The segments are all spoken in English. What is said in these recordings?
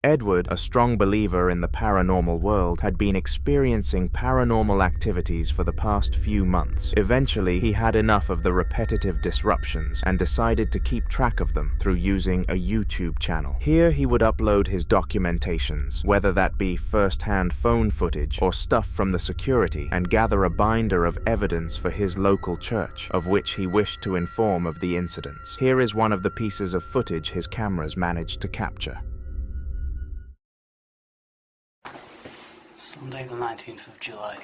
Edward, a strong believer in the paranormal world, had been experiencing paranormal activities for the past few months. Eventually, he had enough of the repetitive disruptions and decided to keep track of them through using a YouTube channel. Here, he would upload his documentations, whether that be first-hand phone footage or stuff from the security, and gather a binder of evidence for his local church, of which he wished to inform of the incidents. Here is one of the pieces of footage his cameras managed to capture. Sunday the 19th of July.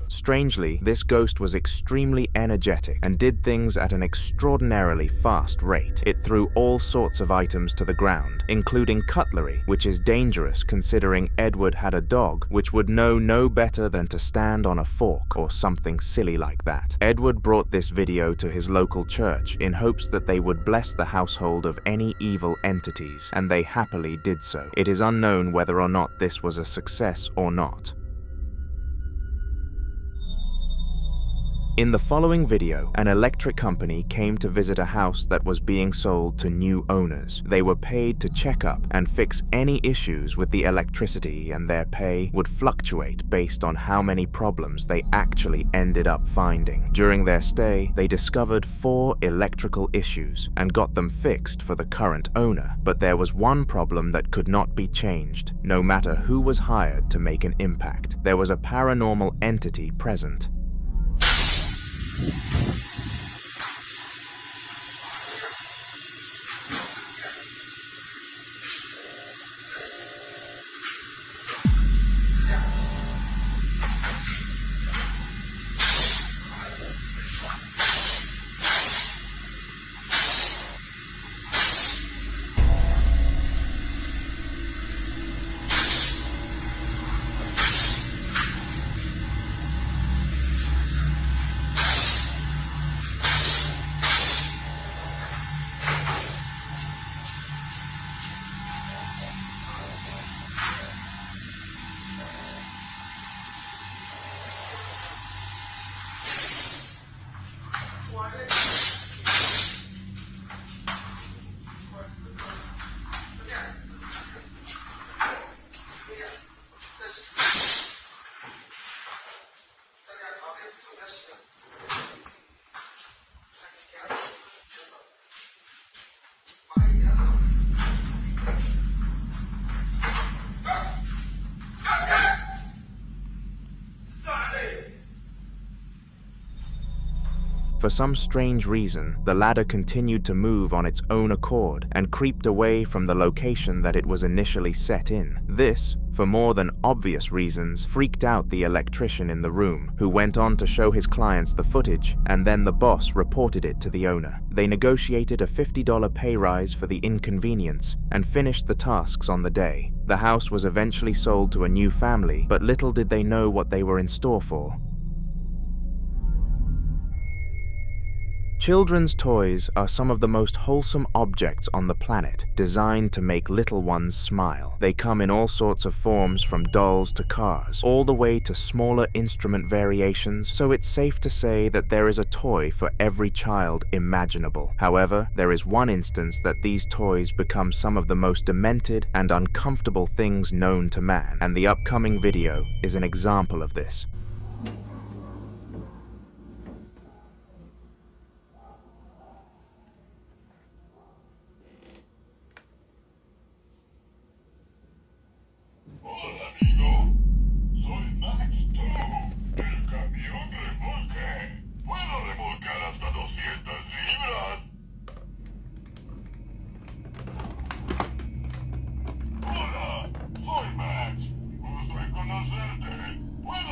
Strangely, this ghost was extremely energetic and did things at an extraordinarily fast rate. It threw all sorts of items to the ground, including cutlery, which is dangerous considering Edward had a dog which would know no better than to stand on a fork or something silly like that. Edward brought this video to his local church in hopes that they would bless the household of any evil entities, and they happily did so. It is unknown whether or not this was a success or not. In the following video, an electric company came to visit a house that was being sold to new owners. They were paid to check up and fix any issues with the electricity, and their pay would fluctuate based on how many problems they actually ended up finding. During their stay, they discovered 4 electrical issues and got them fixed for the current owner. But there was one problem that could not be changed, no matter who was hired to make an impact. There was a paranormal entity present. For some strange reason, the ladder continued to move on its own accord and creeped away from the location that it was initially set in. This, for more than obvious reasons, freaked out the electrician in the room, who went on to show his clients the footage, and then the boss reported it to the owner. They negotiated a $50 pay rise for the inconvenience and finished the tasks on the day. The house was eventually sold to a new family, but little did they know what they were in store for. Children's toys are some of the most wholesome objects on the planet, designed to make little ones smile. They come in all sorts of forms, from dolls to cars, all the way to smaller instrument variations, so it's safe to say that there is a toy for every child imaginable. However, there is one instance that these toys become some of the most demented and uncomfortable things known to man, and the upcoming video is an example of this. Puedo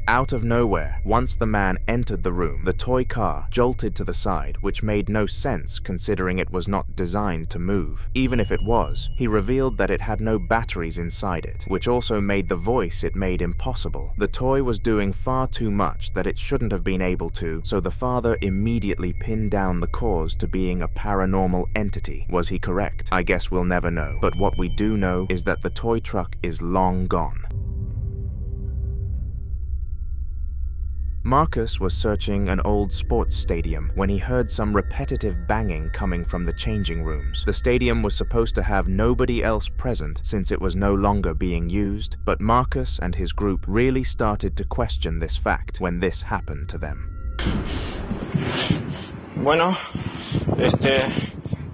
Out of nowhere, once the man entered the room, the toy car jolted to the side, which made no sense considering it was not designed to move. Even if it was, he revealed that it had no batteries inside it, which also made the voice it made impossible. The toy was doing far too much that it shouldn't have been able to, so the father immediately pinned down the cause to being a paranormal entity. Was he correct? I guess we'll never know. But what we do know is that the toy truck is long gone. Marcus was searching an old sports stadium when he heard some repetitive banging coming from the changing rooms. The stadium was supposed to have nobody else present since it was no longer being used, but Marcus and his group really started to question this fact when this happened to them. Bueno,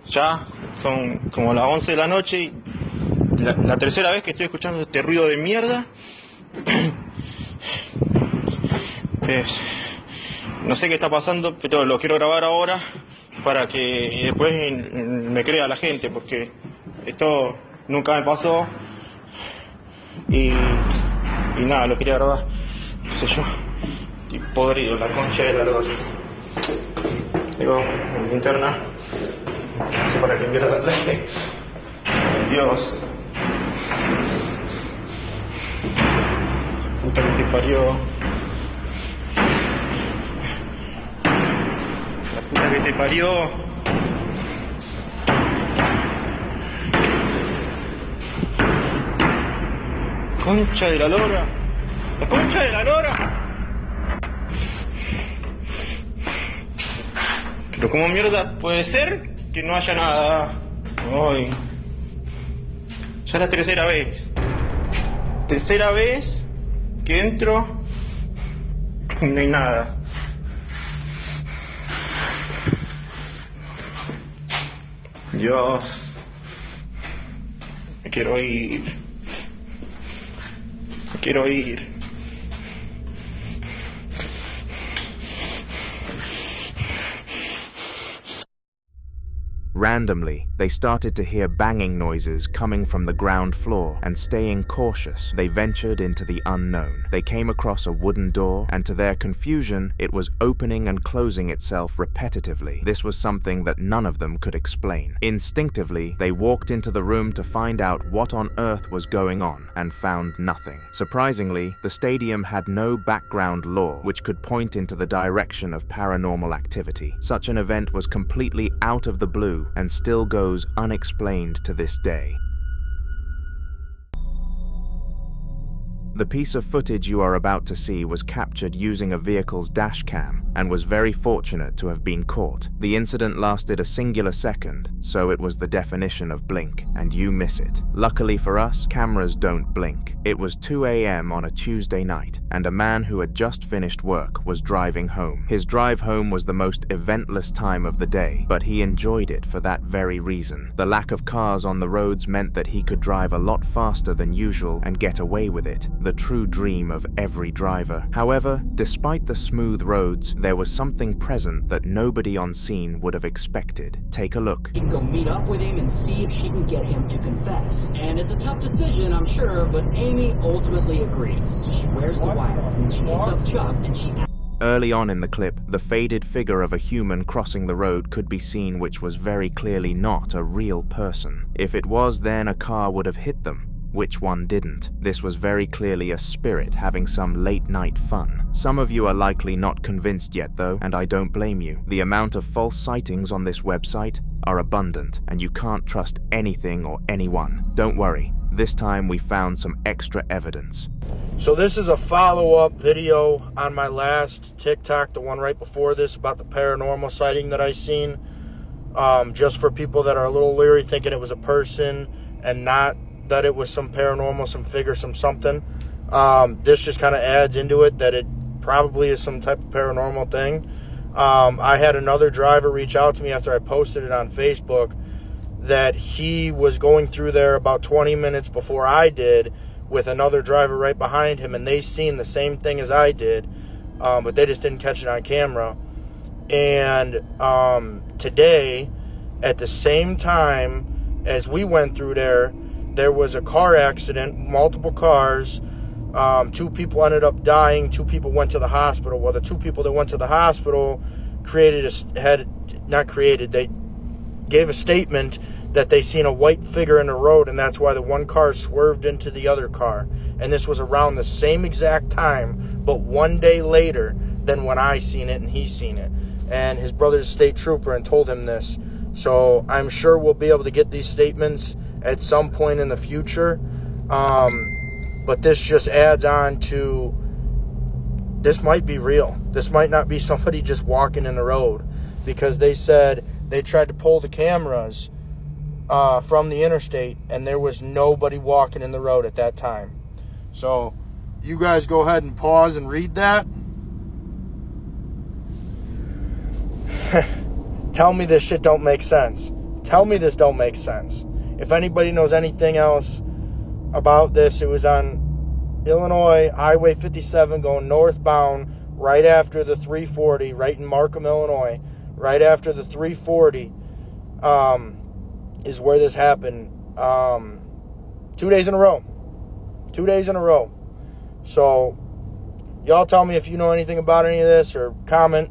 ya son como las 11 de la noche y la tercera vez que estoy escuchando este ruido de mierda. No sé qué está pasando, pero lo quiero grabar ahora para que después me crea la gente, porque esto nunca me pasó y nada, lo quería grabar, qué sé yo, estoy podrido, la concha de la lora. Tengo mi linterna, no sé para qué quiero darle. Dios, puta que te parió. La puta que te parió. Concha de la lora. La concha de la lora. Pero ¿cómo mierda puede ser que no haya nada hoy? Ya es la tercera vez. Tercera vez que entro y no hay nada. Dios, me quiero ir. Me quiero ir. Randomly, they started to hear banging noises coming from the ground floor, and staying cautious, they ventured into the unknown. They came across a wooden door, and to their confusion, it was opening and closing itself repetitively. This was something that none of them could explain. Instinctively, they walked into the room to find out what on earth was going on, and found nothing. Surprisingly, the stadium had no background lore which could point into the direction of paranormal activity. Such an event was completely out of the blue and still goes unexplained to this day. The piece of footage you are about to see was captured using a vehicle's dash cam and was very fortunate to have been caught. The incident lasted a singular second, so it was the definition of blink, and you miss it. Luckily for us, cameras don't blink. It was 2 a.m. on a Tuesday night, and a man who had just finished work was driving home. His drive home was the most eventless time of the day, but he enjoyed it for that very reason. The lack of cars on the roads meant that he could drive a lot faster than usual and get away with it. The true dream of every driver. However, despite the smooth roads, there was something present that nobody on scene would have expected. Take a look. She can go meet up with him and see if she can get him to confess. And it's a tough decision, I'm sure, but Amy ultimately agrees. She wears the wire, and she picks up Chuck, and she... Early on in the clip, the faded figure of a human crossing the road could be seen, which was very clearly not a real person. If it was, then a car would have hit them. Which one didn't? This was very clearly a spirit having some late-night fun. Some of you are likely not convinced yet though, and I don't blame you. The amount of false sightings on this website are abundant, and you can't trust anything or anyone. Don't worry, this time we found some extra evidence. So this is a follow-up video on my last TikTok, the one right before this, about the paranormal sighting that I seen. Just for people that are a little leery, thinking it was a person and not that it was some paranormal, some figure, some something. This just kind of adds into it that it probably is some type of paranormal thing. I had another driver reach out to me after I posted it on Facebook that he was going through there about 20 minutes before I did with another driver right behind him, and they seen the same thing as I did, but they just didn't catch it on camera. And today, at the same time as we went through there, there was a car accident, multiple cars, 2 people ended up dying. 2 people went to the hospital. Well, the 2 people that went to the hospital they gave a statement that they seen a white figure in the road, and that's why the one car swerved into the other car. And this was around the same exact time, but 1 day later than when I seen it and he seen it. And his brother's a state trooper and told him this. So I'm sure we'll be able to get these statements at some point in the future. But this just adds on to, this might be real. This might not be somebody just walking in the road, because they said they tried to pull the cameras from the interstate and there was nobody walking in the road at that time. So you guys go ahead and pause and read that. Tell me this shit don't make sense. Tell me this don't make sense. If anybody knows anything else about this, it was on Illinois, Highway 57 going northbound right after the 340, right in Markham, Illinois. Right after the 340 is where this happened. 2 days in a row. 2 days in a row. So y'all tell me if you know anything about any of this, or comment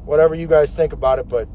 whatever you guys think about it, but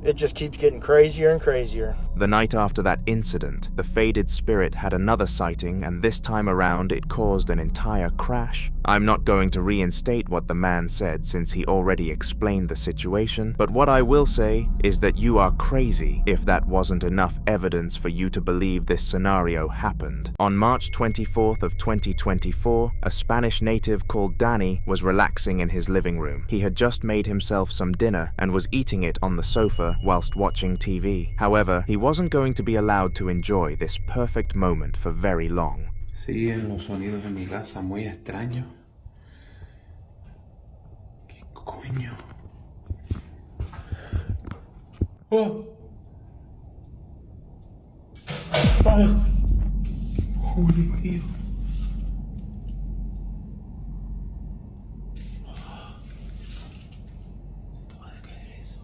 it just keeps getting crazier and crazier. The night after that incident, the faded spirit had another sighting, and this time around it caused an entire crash. I'm not going to reinstate what the man said since he already explained the situation, but what I will say is that you are crazy if that wasn't enough evidence for you to believe this scenario happened. On March 24th of 2024, a Spanish native called Danny was relaxing in his living room. He had just made himself some dinner and was eating it on the sofa whilst watching TV. However, he wasn't going to be allowed to enjoy this perfect moment for very long. Siguen los sonidos en mi casa muy extraños. ¿Qué coño? ¡Oh! ¡Ay! ¡Joder, tío! Acaba de caer eso.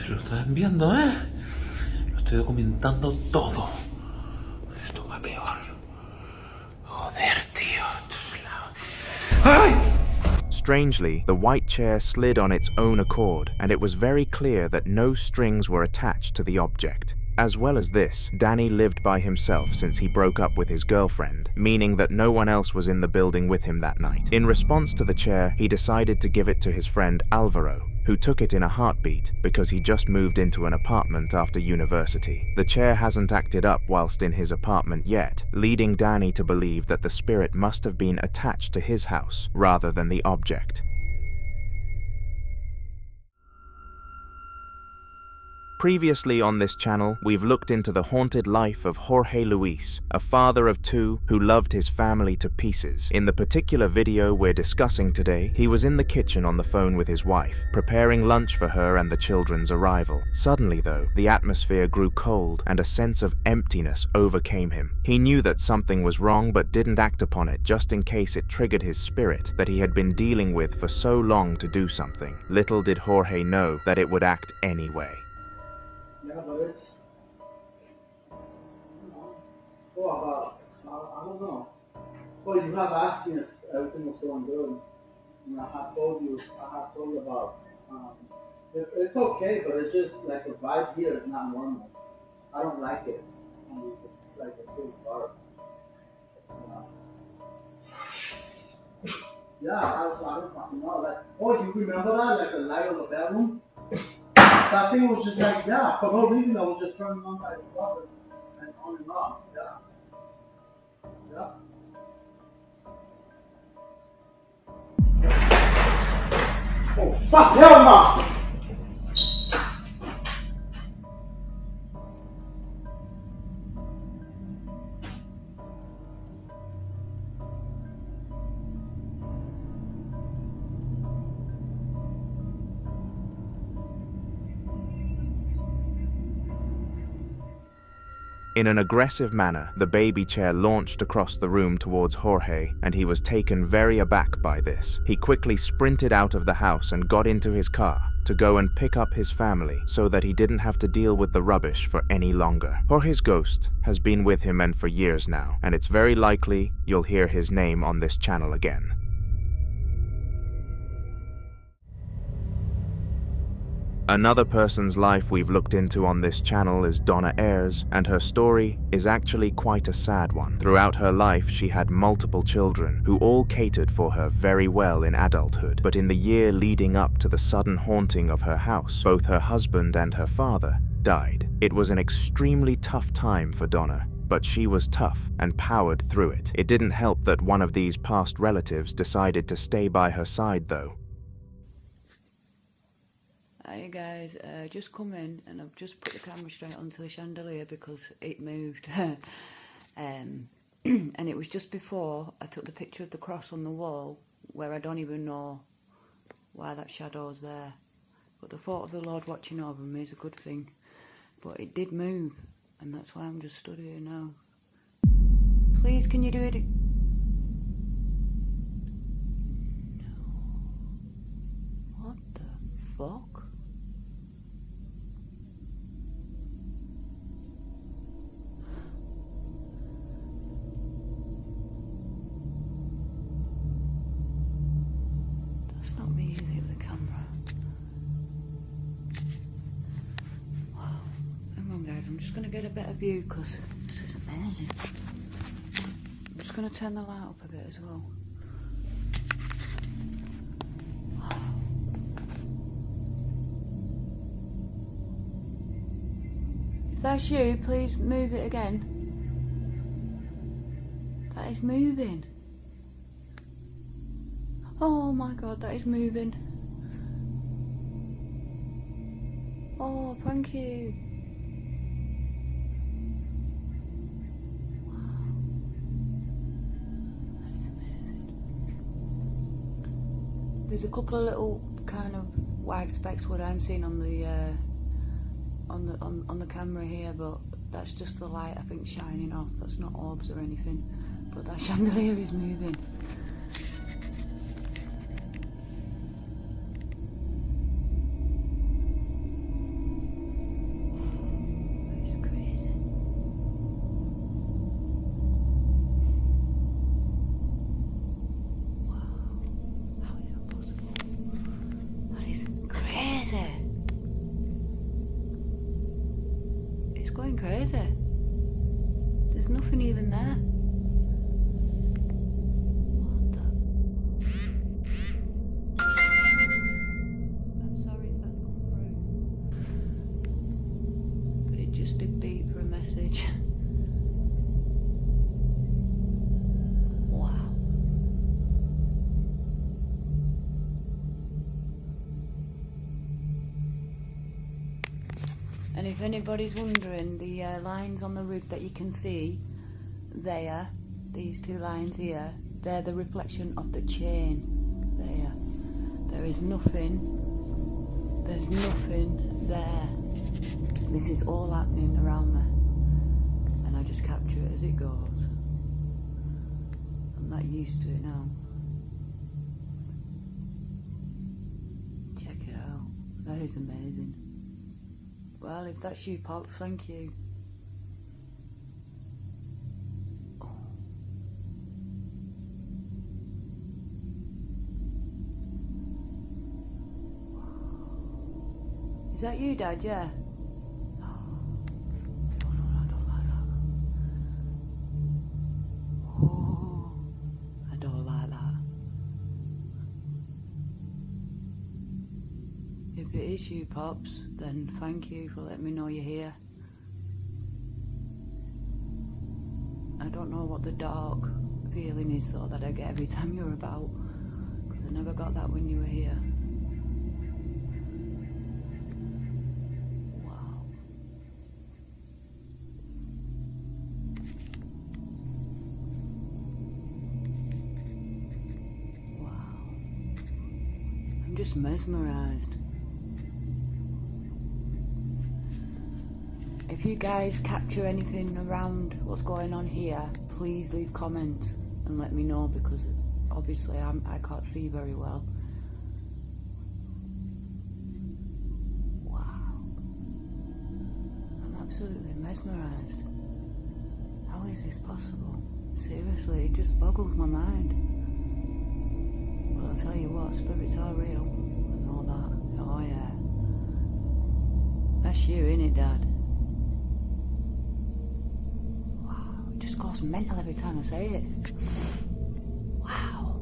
Lo están viendo, ¿eh? Lo estoy documentando todo. Esto va peor. Joder, tío. Esto es la... ¡Ay! Strangely, the white chair slid on its own accord, and it was very clear that no strings were attached to the object. As well as this, Danny lived by himself since he broke up with his girlfriend, meaning that no one else was in the building with him that night. In response to the chair, he decided to give it to his friend Alvaro, who took it in a heartbeat because he just moved into an apartment after university. The chair hasn't acted up whilst in his apartment yet, leading Danny to believe that the spirit must have been attached to his house rather than the object. Previously on this channel, we've looked into the haunted life of Jorge Luis, a father of 2 who loved his family to pieces. In the particular video we're discussing today, he was in the kitchen on the phone with his wife, preparing lunch for her and the children's arrival. Suddenly though, the atmosphere grew cold and a sense of emptiness overcame him. He knew that something was wrong but didn't act upon it just in case it triggered his spirit that he had been dealing with for so long to do something. Little did Jorge know that it would act anyway. Yeah, but it's, well, I don't know. Well, you have asked me if everything was going good. And I have told you about, it's okay, but it's just like the vibe here is not normal. I don't like it. It's like a big dark. Yeah, I don't fucking know. Like, oh, do you remember that? Like the light of the bedroom? That thing was just like, yeah, for no reason I was just turning on by itself and on and off, yeah. Yeah. Oh, fuck, hell no! In an aggressive manner, the baby chair launched across the room towards Jorge, and he was taken very aback by this. He quickly sprinted out of the house and got into his car to go and pick up his family so that he didn't have to deal with the rubbish for any longer. Jorge's ghost has been with him and for years now, and it's very likely you'll hear his name on this channel again. Another person's life we've looked into on this channel is Donna Ayres, and her story is actually quite a sad one. Throughout her life, she had multiple children who all catered for her very well in adulthood, but in the year leading up to the sudden haunting of her house, both her husband and her father died. It was an extremely tough time for Donna, but she was tough and powered through it. It didn't help that one of these past relatives decided to stay by her side though. Hi guys, just come in and I've just put the camera straight onto the chandelier because it moved. And it was just before I took the picture of the cross on the wall where I don't even know why that shadow's there. But the thought of the Lord watching over me is a good thing. But it did move, and that's why I'm just stood here now. Please, can you do it? No. What the fuck? That's not me, is it, with the camera? Wow. Hang on guys, I'm just going to get a better view because this is amazing. I'm just going to turn the light up a bit as well. Wow. If that's you, please move it again. That is moving. Oh my god, that is moving. Oh, thank you. Wow. That is amazing. There's a couple of little kind of white specks what I'm seeing on the camera here, but that's just the light I think shining off. That's not orbs or anything. But that chandelier is moving. It's going crazy. There's nothing even there. What the? I'm sorry if that's come through. But it just did beep for a message. Wow. And if anybody's wondering, the lines on the roof that you can see there, these two lines here, they're the reflection of the chain there. There is nothing, there's nothing there. This is all happening around me. And I just capture it as it goes. I'm not used to it now. Check it out. That is amazing. Well, if that's you, Pop, thank you. Oh. Is that you, Dad? Yeah. Oh no, I don't like that. Oh, I don't like that. If it is you, Pops, then thank you for letting me know you're here. I don't know what the dark feeling is though that I get every time you're about, because I never got that when you were here. Wow. Wow. I'm just mesmerized. If if you guys capture anything around what's going on here, please leave comments and let me know, because obviously I can't see very well. Wow. I'm absolutely mesmerised. How is this possible? Seriously, it just boggles my mind. Well, I'll tell you what, spirits are real. I know that. Oh yeah. That's you, innit, Dad? Wow, it just goes mental every time I say it. Wow.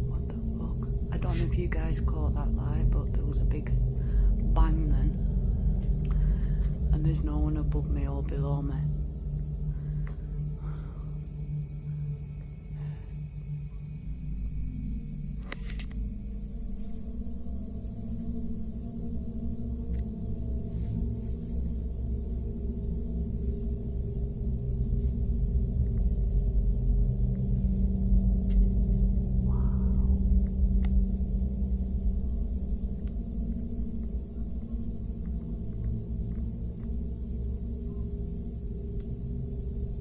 What the fuck? I don't know if you guys caught that light, but there was a big bang then, and there's no one above me or below me.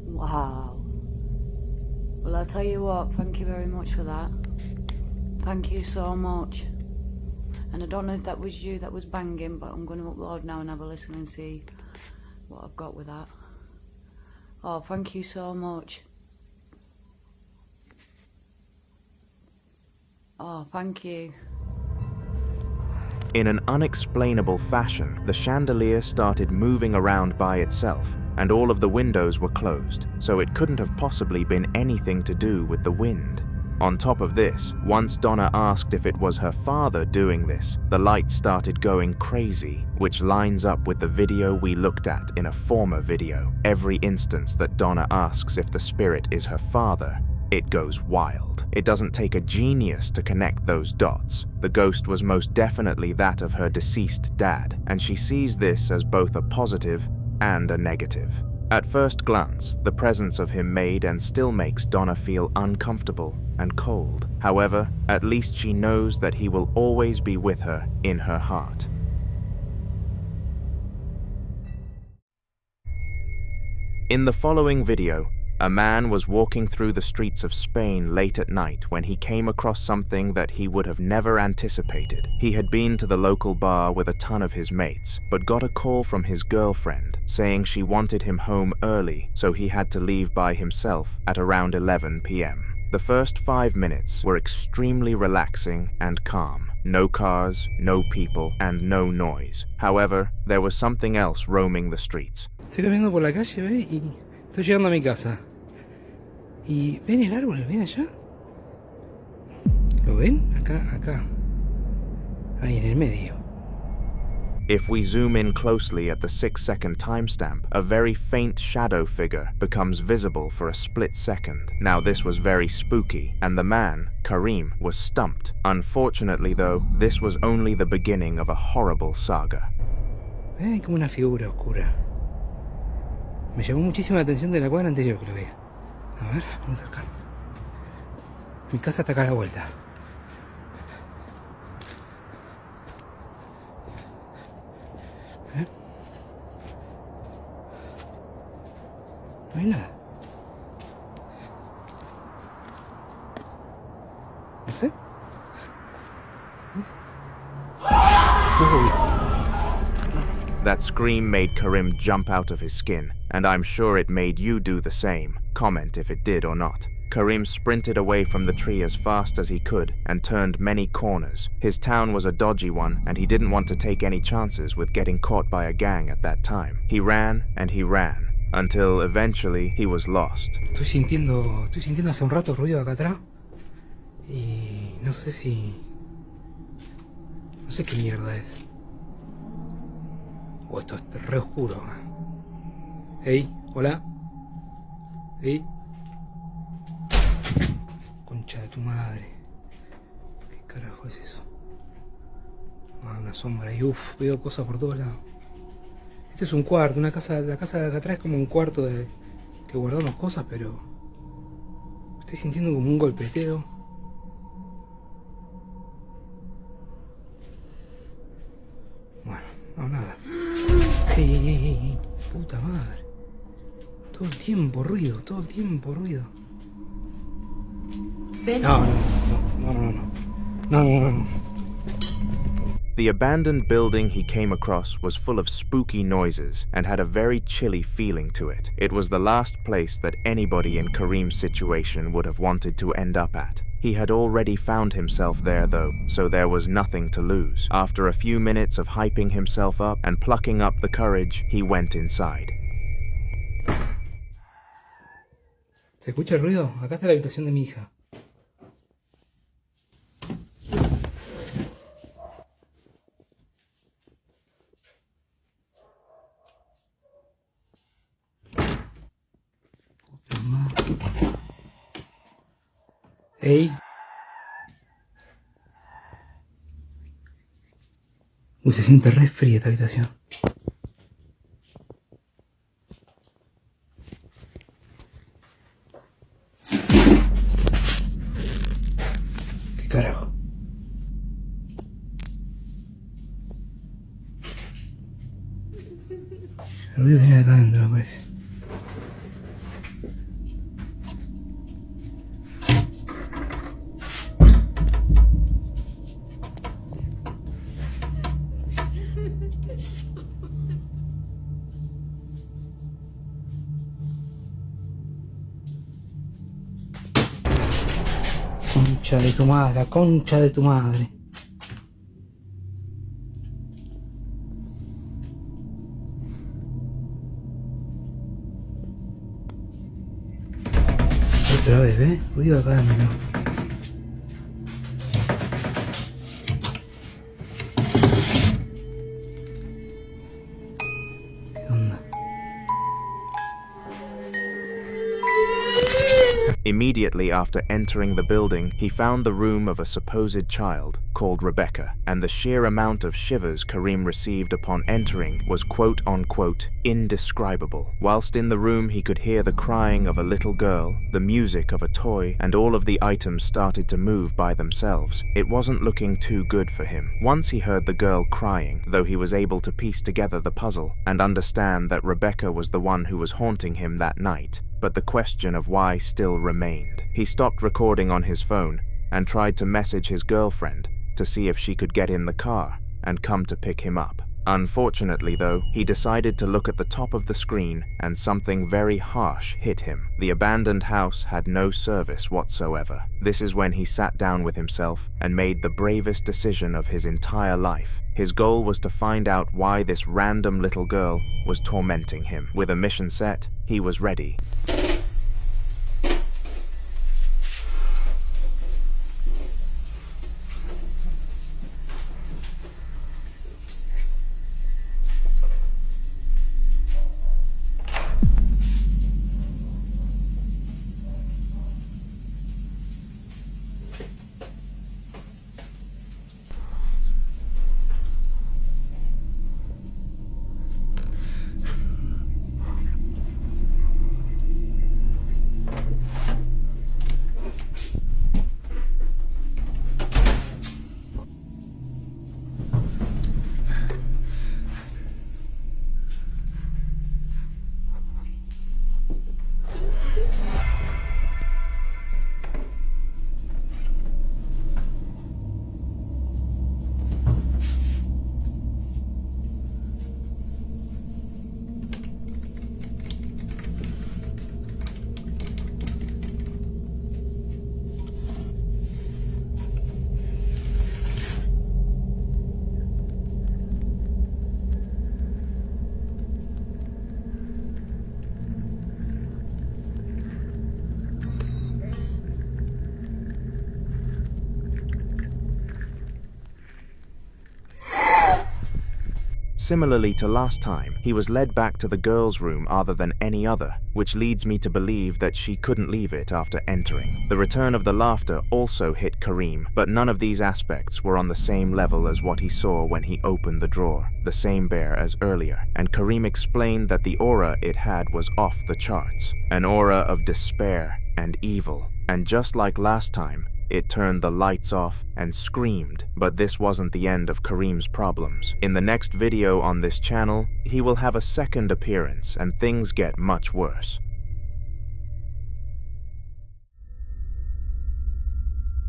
Wow. Well, I'll tell you what, thank you very much for that. Thank you so much. And I don't know if that was you that was banging, but I'm going to upload now and have a listen and see what I've got with that. Oh, thank you so much. Oh, thank you. In an unexplainable fashion, the chandelier started moving around by itself, and all of the windows were closed, so it couldn't have possibly been anything to do with the wind. On top of this, once Donna asked if it was her father doing this, the lights started going crazy, which lines up with the video we looked at in a former video. Every instance that Donna asks if the spirit is her father, it goes wild. It doesn't take a genius to connect those dots. The ghost was most definitely that of her deceased dad, and she sees this as both a positive and a negative. At first glance, the presence of him made and still makes Donna feel uncomfortable and cold. However, at least she knows that he will always be with her in her heart. In the following video, a man was walking through the streets of Spain late at night when he came across something that he would have never anticipated. He had been to the local bar with a ton of his mates, but got a call from his girlfriend saying she wanted him home early, so he had to leave by himself at around 11 p.m. The first 5 minutes were extremely relaxing and calm. No cars, no people, and no noise. However, there was something else roaming the streets. Estoy caminando por la calle, ¿ves? Y estoy llegando a mi casa. Y ven el árbol, ven allá. ¿Lo ven? Acá. Ahí en el medio. If we zoom in closely at the 6-second timestamp, a very faint shadow figure becomes visible for a split second. Now this was very spooky, and the man, Karim, was stumped. Unfortunately though, this was only the beginning of a horrible saga. Hay como una figura oscura. Me llamó muchísimo la atención de la cuadra anterior que lo veía. A ver, vamos a acercar. Mi casa está acá a la vuelta. No hay nada. No sé. That scream made Karim jump out of his skin, and I'm sure it made you do the same. Comment if it did or not. Karim sprinted away from the tree as fast as he could and turned many corners. His town was a dodgy one, and he didn't want to take any chances with getting caught by a gang at that time. He ran and he ran, until eventually he was lost. Estoy sintiendo hace un rato ruido acá atrás. Y no sé qué mierda es. O esto es re oscuro. Ey, hola. Ey. Concha de tu madre. ¿Qué carajo es eso? Ah, una sombra y veo cosas por todos lados. Este es un cuarto, una casa, la casa de acá atrás es como un cuarto de que guardamos cosas, pero estoy sintiendo como un golpeteo. Bueno, no, nada. Ey, puta madre. Todo el tiempo ruido, todo el tiempo ruido. No. The abandoned building he came across was full of spooky noises and had a very chilly feeling to it. It was the last place that anybody in Kareem's situation would have wanted to end up at. He had already found himself there though, so there was nothing to lose. After a few minutes of hyping himself up and plucking up the courage, he went inside. ¿Se escucha el ruido? Acá está la habitación de mi hija. Puta madre. Ey. Uy, se siente re fría esta habitación. ¿Qué carajo? El ruido viene de acá adentro, me parece. Concha de tu madre, la concha de tu madre. Otra vez, ¿ves? Ruido acá adentro. ¿Qué onda? Immediately after entering the building, he found the room of a supposed child called Rebecca, and the sheer amount of shivers Kareem received upon entering was quote-unquote indescribable. Whilst in the room he could hear the crying of a little girl, the music of a toy, and all of the items started to move by themselves. It wasn't looking too good for him. Once he heard the girl crying, though he was able to piece together the puzzle and understand that Rebecca was the one who was haunting him that night. But the question of why still remained. He stopped recording on his phone and tried to message his girlfriend to see if she could get in the car and come to pick him up. Unfortunately though, he decided to look at the top of the screen and something very harsh hit him. The abandoned house had no service whatsoever. This is when he sat down with himself and made the bravest decision of his entire life. His goal was to find out why this random little girl was tormenting him. With a mission set, he was ready. Similarly to last time, he was led back to the girls' room rather than any other, which leads me to believe that she couldn't leave it after entering. The return of the laughter also hit Kareem, but none of these aspects were on the same level as what he saw when he opened the drawer, the same bear as earlier, and Kareem explained that the aura it had was off the charts, an aura of despair and evil, and just like last time, it turned the lights off and screamed. But this wasn't the end of Kareem's problems. In the next video on this channel, he will have a second appearance and things get much worse.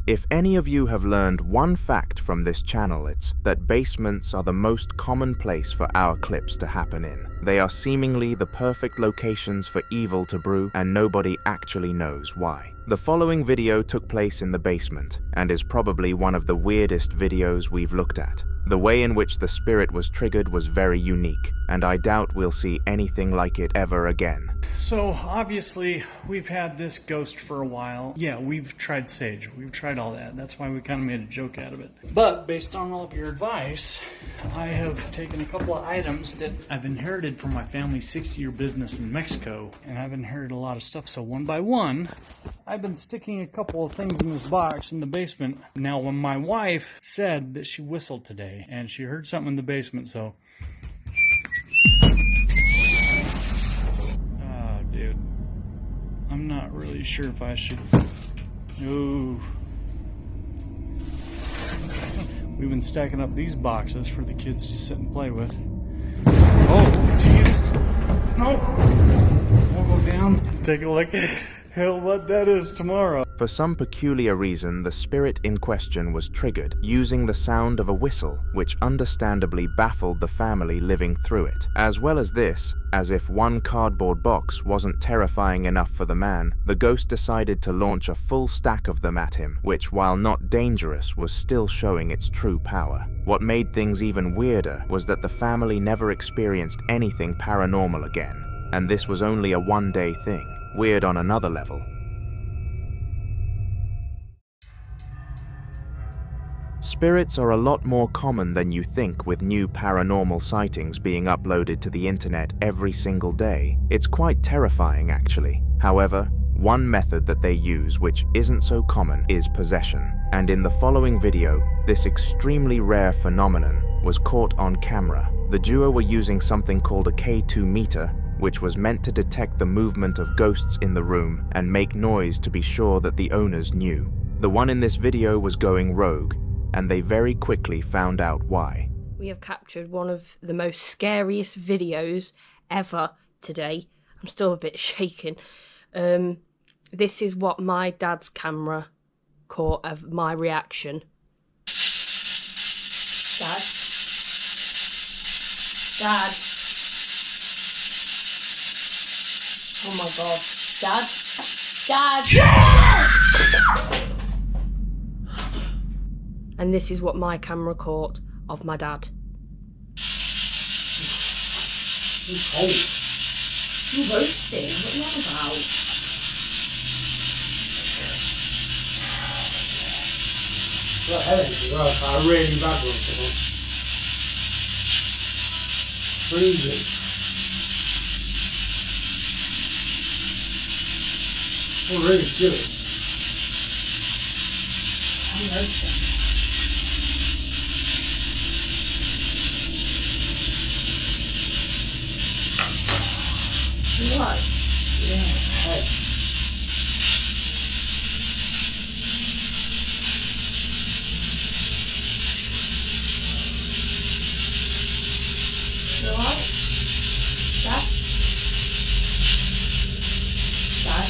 If any of you have learned one fact from this channel, it's that basements are the most common place for our clips to happen in. They are seemingly the perfect locations for evil to brew, and nobody actually knows why. The following video took place in the basement, and is probably one of the weirdest videos we've looked at. The way in which the spirit was triggered was very unique, and I doubt we'll see anything like it ever again. So, obviously, we've had this ghost for a while. Yeah, we've tried sage. We've tried all that. That's why we kind of made a joke out of it. But, based on all of your advice, I have taken a couple of items that I've inherited from my family's 60-year business in Mexico. And I've inherited a lot of stuff, so one by one, I've been sticking a couple of things in this box in the basement. Now, when my wife said that she whistled today, and she heard something in the basement, so... dude. I'm not really sure if I should... Ooh. We've been stacking up these boxes for the kids to sit and play with. Oh, jeez. No. We'll go down, take a look at what that is tomorrow. For some peculiar reason, the spirit in question was triggered using the sound of a whistle, which understandably baffled the family living through it. As well as this, as if one cardboard box wasn't terrifying enough for the man, the ghost decided to launch a full stack of them at him, which, while not dangerous, was still showing its true power. What made things even weirder was that the family never experienced anything paranormal again, and this was only a one-day thing. Weird on another level. Spirits are a lot more common than you think, with new paranormal sightings being uploaded to the internet every single day. It's quite terrifying, actually. However, one method that they use which isn't so common is possession. And in the following video, this extremely rare phenomenon was caught on camera. The duo were using something called a K2 meter, which was meant to detect the movement of ghosts in the room and make noise to be sure that the owners knew. The one in this video was going rogue, and they very quickly found out why. We have captured one of the most scariest videos ever today. I'm still a bit shaken. This is what my dad's camera caught of my reaction. Dad? Dad? Oh my god. Dad? Dad! Yeah! And this is what my camera caught of my dad. You cold. You roasting? What are you on about? Got a headache as well. A really bad one for once. Freezing. Oh, really chilly. I'm roasting. What? Yeah, head. You alright? Dad? Dad?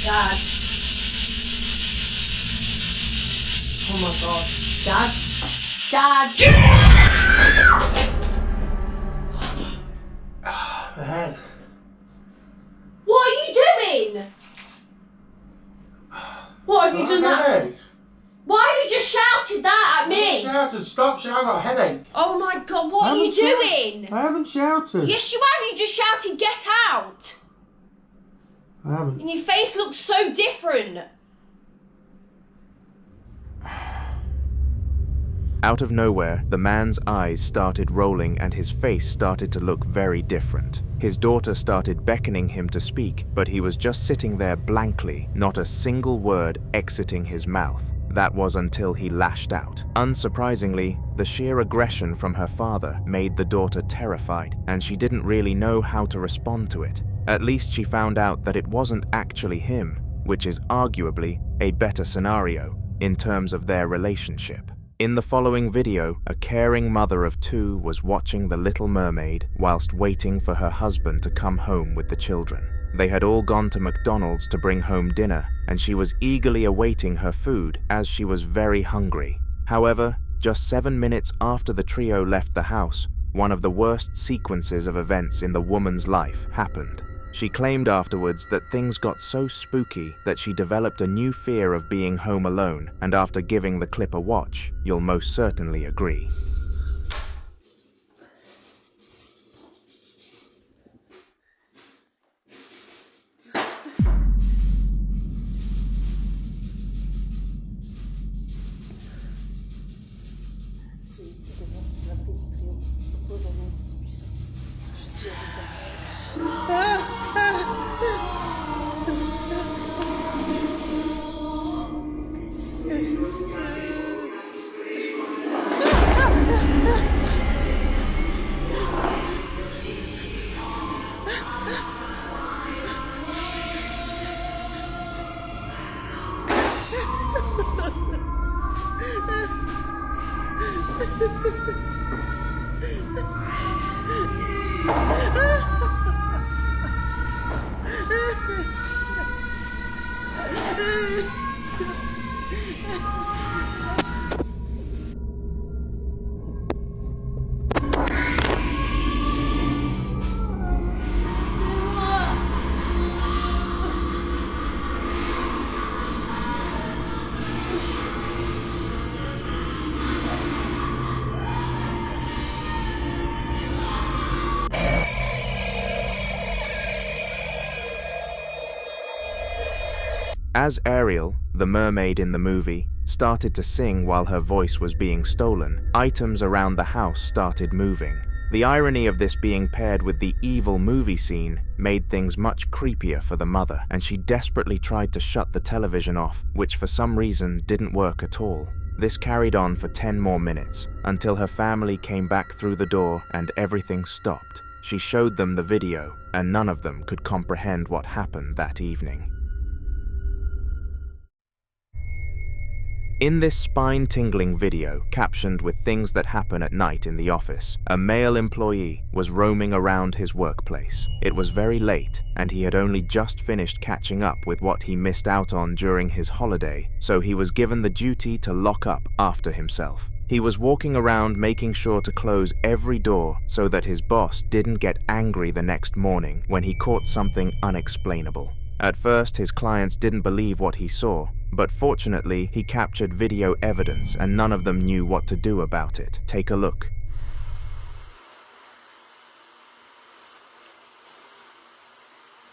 Dad? Oh my god. Dad? Dad! The head. What are you doing? What have you done that? Headache. Why have you just shouted that at me? Shouted, stop shouting, I got a headache. Oh my god, what are you doing? I haven't shouted. Yes you have, you just shouted get out. I haven't. And your face looks so different. Out of nowhere, the man's eyes started rolling and his face started to look very different. His daughter started beckoning him to speak, but he was just sitting there blankly, not a single word exiting his mouth. That was until he lashed out. Unsurprisingly, the sheer aggression from her father made the daughter terrified, and she didn't really know how to respond to it. At least she found out that it wasn't actually him, which is arguably a better scenario in terms of their relationship. In the following video, a caring mother of 2 was watching The Little Mermaid whilst waiting for her husband to come home with the children. They had all gone to McDonald's to bring home dinner, and she was eagerly awaiting her food as she was very hungry. However, just 7 minutes after the trio left the house, one of the worst sequences of events in the woman's life happened. She claimed afterwards that things got so spooky that she developed a new fear of being home alone, and after giving the clip a watch, you'll most certainly agree. As Ariel, the mermaid in the movie, started to sing while her voice was being stolen, items around the house started moving. The irony of this being paired with the evil movie scene made things much creepier for the mother, and she desperately tried to shut the television off, which for some reason didn't work at all. This carried on for 10 more minutes, until her family came back through the door and everything stopped. She showed them the video, and none of them could comprehend what happened that evening. In this spine-tingling video, captioned with things that happen at night in the office, a male employee was roaming around his workplace. It was very late, and he had only just finished catching up with what he missed out on during his holiday, so he was given the duty to lock up after himself. He was walking around making sure to close every door so that his boss didn't get angry the next morning when he caught something unexplainable. At first, his clients didn't believe what he saw, but fortunately, he captured video evidence and none of them knew what to do about it. Take a look.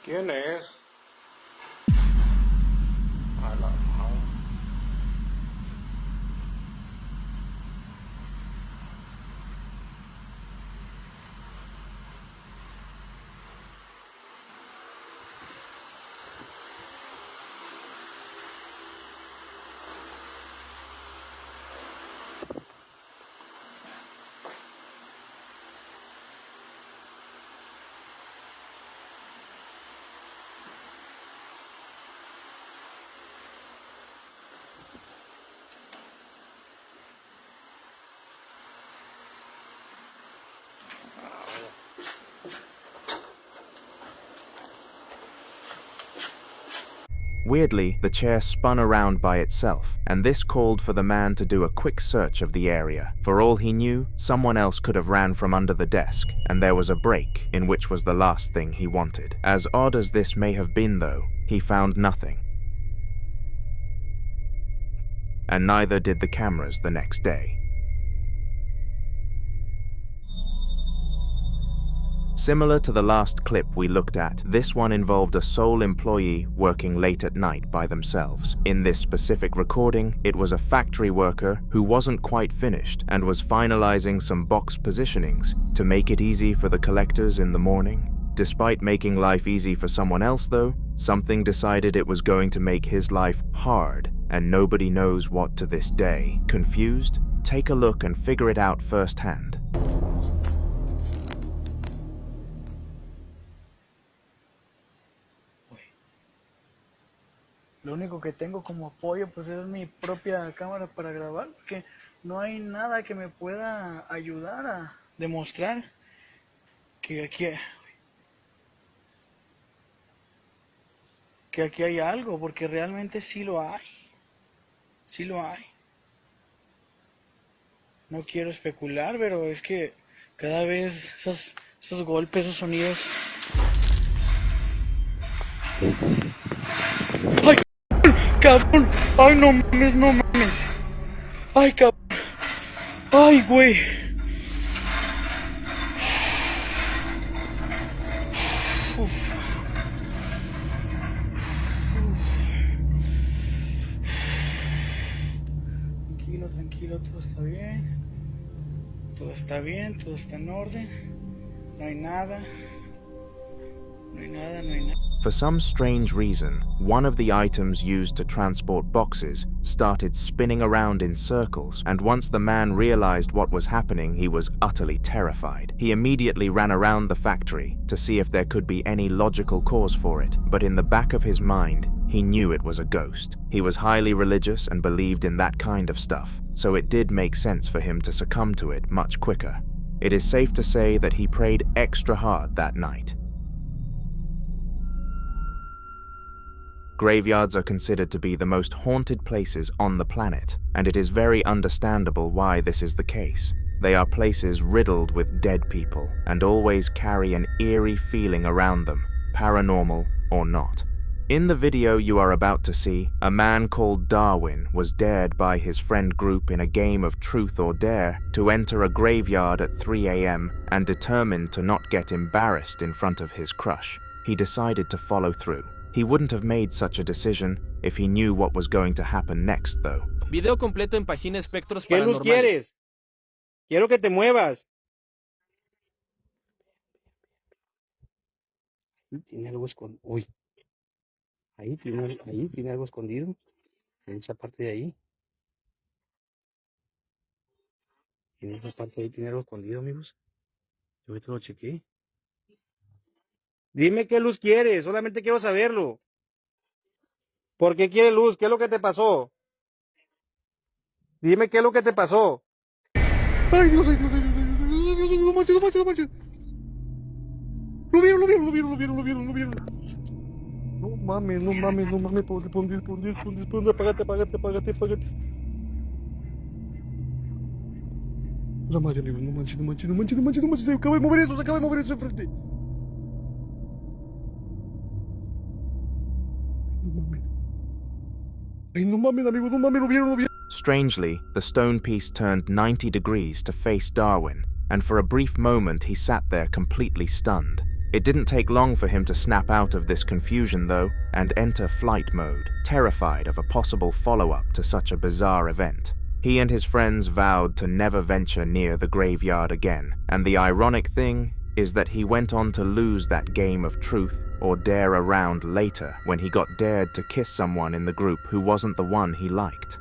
¿Quién es? A la madre. Weirdly, the chair spun around by itself, and this called for the man to do a quick search of the area. For all he knew, someone else could have ran from under the desk, and there was a break, in which was the last thing he wanted. As odd as this may have been though, he found nothing. And neither did the cameras the next day. Similar to the last clip we looked at, this one involved a sole employee working late at night by themselves. In this specific recording, it was a factory worker who wasn't quite finished and was finalizing some box positionings to make it easy for the collectors in the morning. Despite making life easy for someone else though, something decided it was going to make his life hard, and nobody knows what to this day. Confused? Take a look and figure it out firsthand. Lo único que tengo como apoyo pues es mi propia cámara para grabar, porque no hay nada que me pueda ayudar a demostrar que aquí hay algo, porque realmente sí lo hay. Sí lo hay. No quiero especular, pero es que cada vez esos golpes, esos sonidos... ¡Ay, cabrón! ¡Ay, no mames, no mames! ¡Ay, cabrón! ¡Ay, güey! Tranquilo, todo está bien. Todo está bien, todo está en orden. No hay nada. No hay nada, no hay nada. For some strange reason, one of the items used to transport boxes started spinning around in circles, and once the man realized what was happening, he was utterly terrified. He immediately ran around the factory to see if there could be any logical cause for it, but in the back of his mind, he knew it was a ghost. He was highly religious and believed in that kind of stuff, so it did make sense for him to succumb to it much quicker. It is safe to say that he prayed extra hard that night. Graveyards are considered to be the most haunted places on the planet, and it is very understandable why this is the case. They are places riddled with dead people, and always carry an eerie feeling around them, paranormal or not. In the video you are about to see, a man called Darwin was dared by his friend group in a game of truth or dare to enter a graveyard at 3 a.m. and determined to not get embarrassed in front of his crush. He decided to follow through. He wouldn't have made such a decision if he knew what was going to happen next, though. Video completo en página Espectros ¿Qué luz Paranormales. quieres? Quiero que te muevas. Tiene algo escondido. Uy. Ahí tiene algo escondido. En esa parte de ahí. En esa parte de ahí tiene algo escondido, amigos. Yo ahorita lo chequé. Dime qué luz quieres, solamente quiero saberlo. ¿Por qué quieres luz? ¿Qué es lo que te pasó? Dime qué es lo que te pasó. Ay, Dios, ay, Dios, ay, Dios, ay, Dios, ay, Dios, no manches, no manches, no manches. Lo vieron. No mames, pon Dios, apágate. La madre, amigo, no manches, se acaba de mover eso enfrente. Ay, no mames, amigo, lo vieron. Strangely, the stone piece turned 90 degrees to face Darwin, and for a brief moment he sat there completely stunned. It didn't take long for him to snap out of this confusion though, and enter flight mode, terrified of a possible follow-up to such a bizarre event. He and his friends vowed to never venture near the graveyard again, and the ironic thing is that he went on to lose that game of truth or dare around later when he got dared to kiss someone in the group who wasn't the one he liked.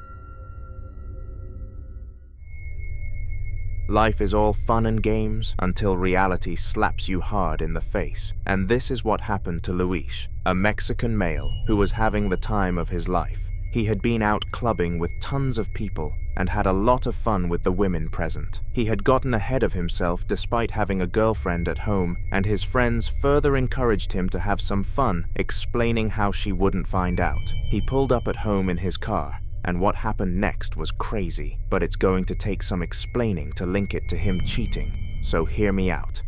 Life is all fun and games until reality slaps you hard in the face, and this is what happened to Luis, a Mexican male who was having the time of his life. He had been out clubbing with tons of people and had a lot of fun with the women present. He had gotten ahead of himself despite having a girlfriend at home, and his friends further encouraged him to have some fun, explaining how she wouldn't find out. He pulled up at home in his car, and what happened next was crazy, but it's going to take some explaining to link it to him cheating, so hear me out.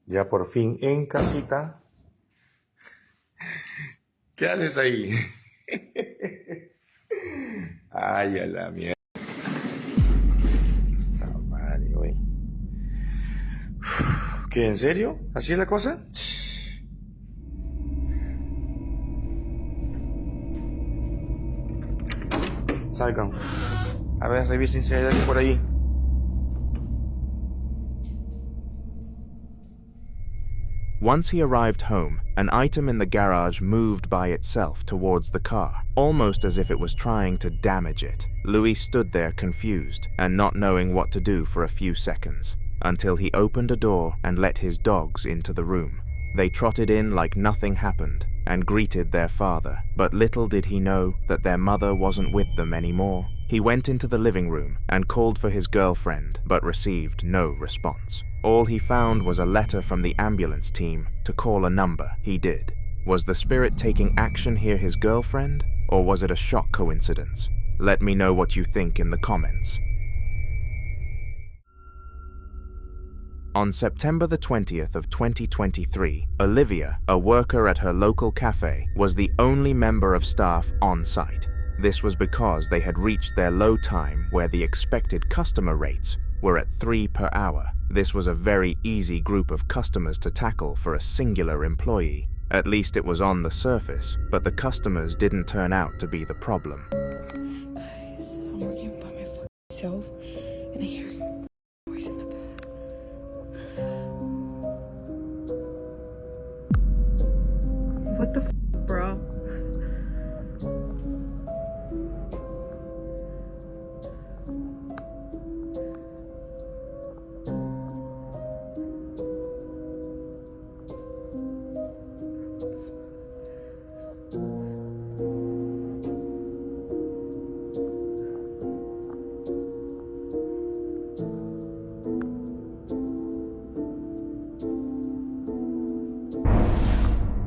Ya por fin en casita. ¿Qué haces ahí? Ay, a la mierda. ¿Qué, en serio? ¿Así es la cosa? Salgan. A ver, revisen si hay alguien por ahí. Once he arrived home, an item in the garage moved by itself towards the car, almost as if it was trying to damage it. Louis stood there confused and not knowing what to do for a few seconds, until he opened a door and let his dogs into the room. They trotted in like nothing happened and greeted their father, but little did he know that their mother wasn't with them anymore. He went into the living room and called for his girlfriend, but received no response. All he found was a letter from the ambulance team to call a number. He did. Was the spirit taking action here his girlfriend, or was it a shock coincidence? Let me know what you think in the comments. On September the 20th of 2023, Olivia, a worker at her local cafe, was the only member of staff on site. This was because they had reached their low time where the expected customer rates were at 3 per hour. This was a very easy group of customers to tackle for a singular employee. At least it was on the surface, but the customers didn't turn out to be the problem. Guys, I'm working by my fucking self, and I hear noise in the back. What the f, bro?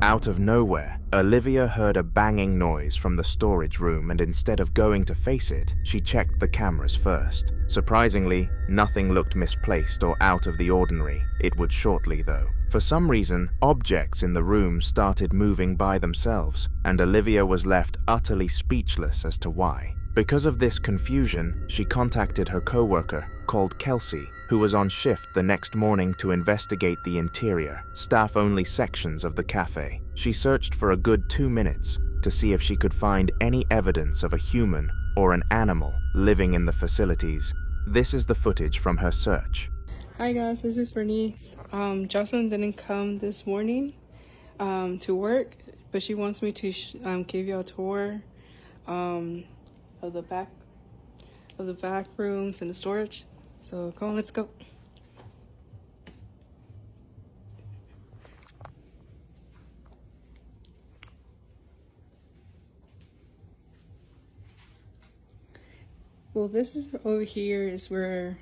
Out of nowhere, Olivia heard a banging noise from the storage room, and instead of going to face it, she checked the cameras first. Surprisingly, nothing looked misplaced or out of the ordinary. It would shortly though. For some reason, objects in the room started moving by themselves, and Olivia was left utterly speechless as to why. Because of this confusion, she contacted her co-worker, called Kelsey, who was on shift the next morning to investigate the interior, staff-only sections of the cafe. She searched for a good 2 minutes to see if she could find any evidence of a human or an animal living in the facilities. This is the footage from her search. Hi guys, this is Bernice. Jocelyn didn't come this morning to work, but she wants me to give you a tour of the back rooms and the storage. So come on, let's go. Well, this is over here is where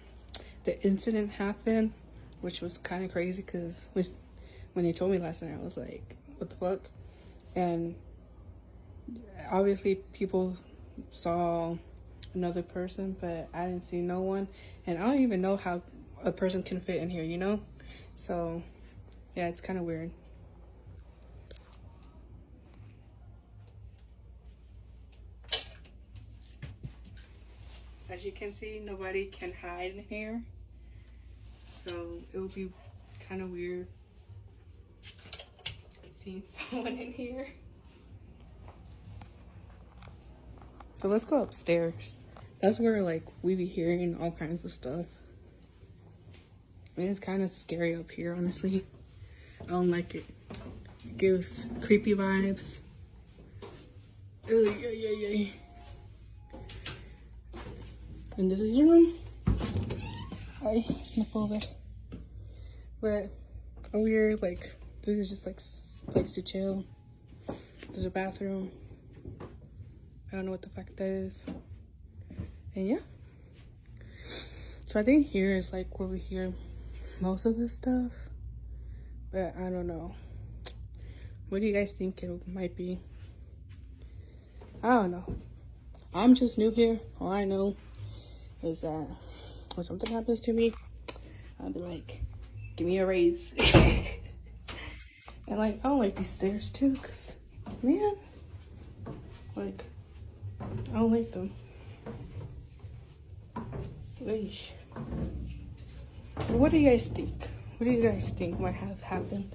the incident happened, which was kind of crazy because when they told me last night, I was like, what the fuck? And obviously people saw another person, but I didn't see no one, and I don't even know how a person can fit in here, you know? So yeah, it's kind of weird. As you can see, nobody can hide in here, so it would be kind of weird seeing someone in here. So let's go upstairs. That's where like we be hearing all kinds of stuff. I mean, it's kind of scary up here, honestly. I don't like it. It gives creepy vibes. And this is your room. Hi, no puedo ver. But over here, like, this is just like place to chill. There's a bathroom. I don't know what the fuck that is. And yeah. So I think here is like where we hear most of this stuff. But I don't know. What do you guys think it might be? I don't know. I'm just new here. All I know is that when something happens to me, I'll be like, give me a raise. And like, I don't like these stairs too, because, man, like, I don't like them. Eesh. What do you guys think? What do you guys think might have happened?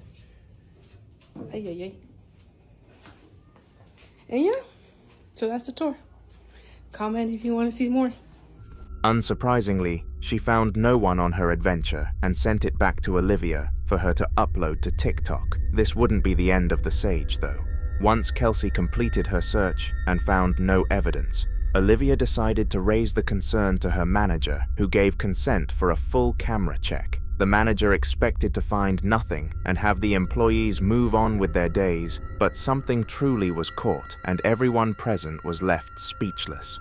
Ay, ay, ay. And yeah, so that's the tour. Comment if you want to see more. Unsurprisingly, she found no one on her adventure and sent it back to Olivia for her to upload to TikTok. This wouldn't be the end of the sage, though. Once Kelsey completed her search and found no evidence, Olivia decided to raise the concern to her manager, who gave consent for a full camera check. The manager expected to find nothing and have the employees move on with their days, but something truly was caught, and everyone present was left speechless.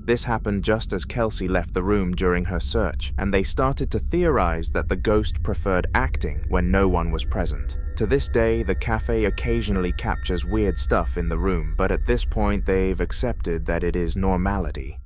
This happened just as Kelsey left the room during her search, and they started to theorize that the ghost preferred acting when no one was present. To this day, the cafe occasionally captures weird stuff in the room, but at this point they've accepted that it is normality.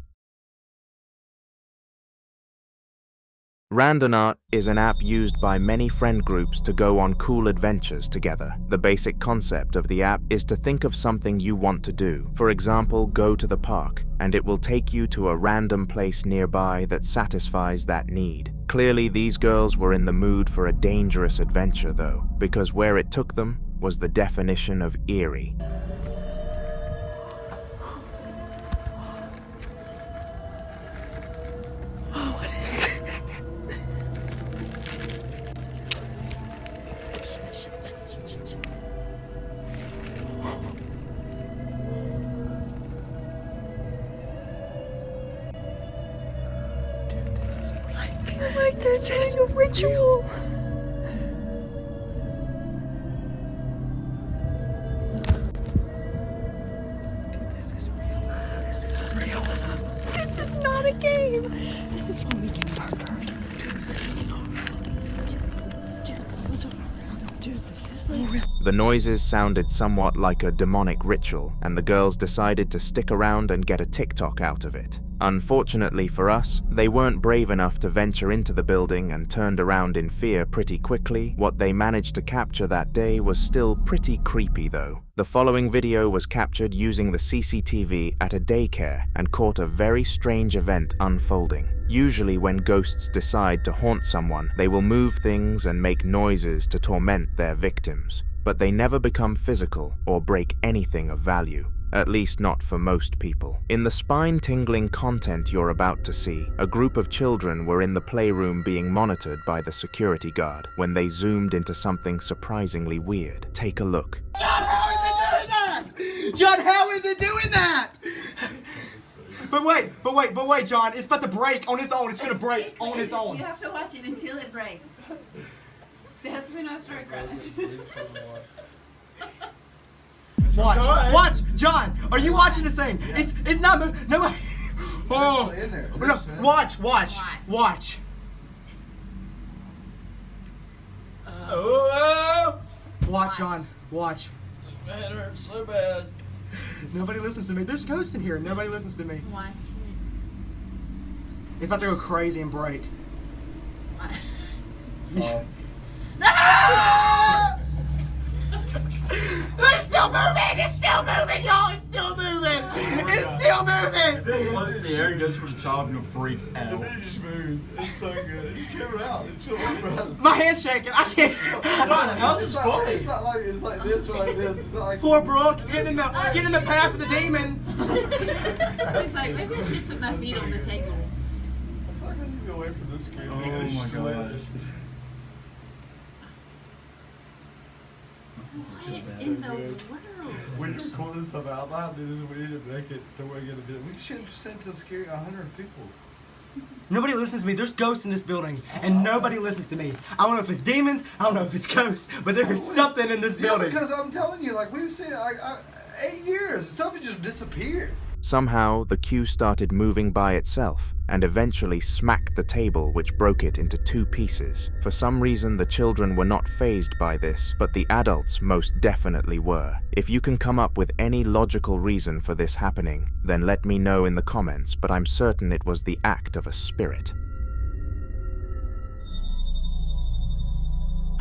Randonaut is an app used by many friend groups to go on cool adventures together. The basic concept of the app is to think of something you want to do. For example, go to the park, and it will take you to a random place nearby that satisfies that need. Clearly, these girls were in the mood for a dangerous adventure though, because where it took them was the definition of eerie. Like they're doing a ritual. Dude, this is real. This is real. This is not a game. This is when we get murdered. Dude, this is not real. Dude, this is like real. The noises sounded somewhat like a demonic ritual, and the girls decided to stick around and get a TikTok out of it. Unfortunately for us, they weren't brave enough to venture into the building and turned around in fear pretty quickly. What they managed to capture that day was still pretty creepy though. The following video was captured using the CCTV at a daycare and caught a very strange event unfolding. Usually when ghosts decide to haunt someone, they will move things and make noises to torment their victims. But they never become physical or break anything of value. At least not for most people. In the spine-tingling content you're about to see, a group of children were in the playroom being monitored by the security guard when they zoomed into something surprisingly weird. Take a look. John, how is it doing that? John, how is it doing that? But wait, John, it's about to break on its own. It's gonna break on its own. You have to watch it until it breaks. That's when I start crying. Watch, John. Are you watching this thing? Yeah. It's not moving. No. Oh, no. Watch. Watch, John. Watch. Man, it hurts so bad. Nobody listens to me. There's ghosts in here. Nobody listens to me. Watch it. It's about to go crazy and break. It's still moving! It's still moving, y'all! It's still moving! It's still moving! If it floats in the air and goes for the child, I'm gonna freak out. And then it just moves. It's so good. It just came out. It's chilling. My hand's shaking. I can't. John, how's this funny? It's not like this or like this. It's not like. Poor Brooke, get in the path of the demon. She's like, maybe I should put my feet on the table. I feel like I need to go away from this kid. Oh my gosh. What in the world? We just record this stuff out loud, dude. This is we need to make it. Don't worry, get a bit. We should just send to the scary 100 people. Nobody listens to me. There's ghosts in this building, and nobody listens to me. I don't know if it's demons. I don't know if it's ghosts, but there is something in this building. Because I'm telling you, like we've seen, like 8 years, stuff had just disappeared. Somehow, the queue started moving by itself and eventually smacked the table, which broke it into 2 pieces. For some reason, the children were not fazed by this, but the adults most definitely were. If you can come up with any logical reason for this happening, then let me know in the comments, but I'm certain it was the act of a spirit.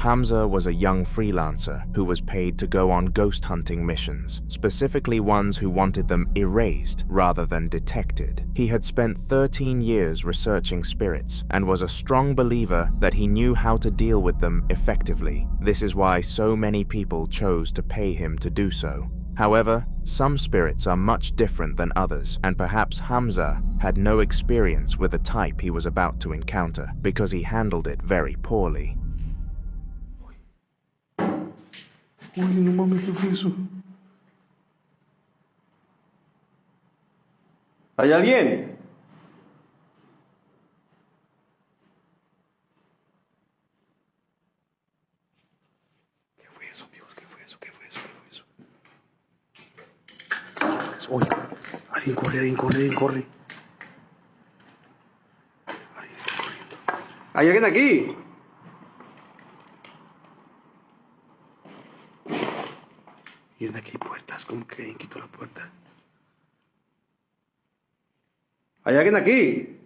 Hamza was a young freelancer who was paid to go on ghost hunting missions, specifically ones who wanted them erased rather than detected. He had spent 13 years researching spirits and was a strong believer that he knew how to deal with them effectively. This is why so many people chose to pay him to do so. However, some spirits are much different than others, and perhaps Hamza had no experience with the type he was about to encounter because he handled it very poorly. Uy, no mames, ¿qué fue eso? ¿Hay alguien? ¿Qué fue eso, amigos? ¿Qué fue eso? ¿Qué fue eso? ¿Qué fue eso? Uy, alguien corre, alguien corre, alguien corre. Alguien está corriendo. ¿Hay alguien aquí? Miren, aquí hay puertas, como que alguien quitó la puerta. ¿Hay alguien aquí?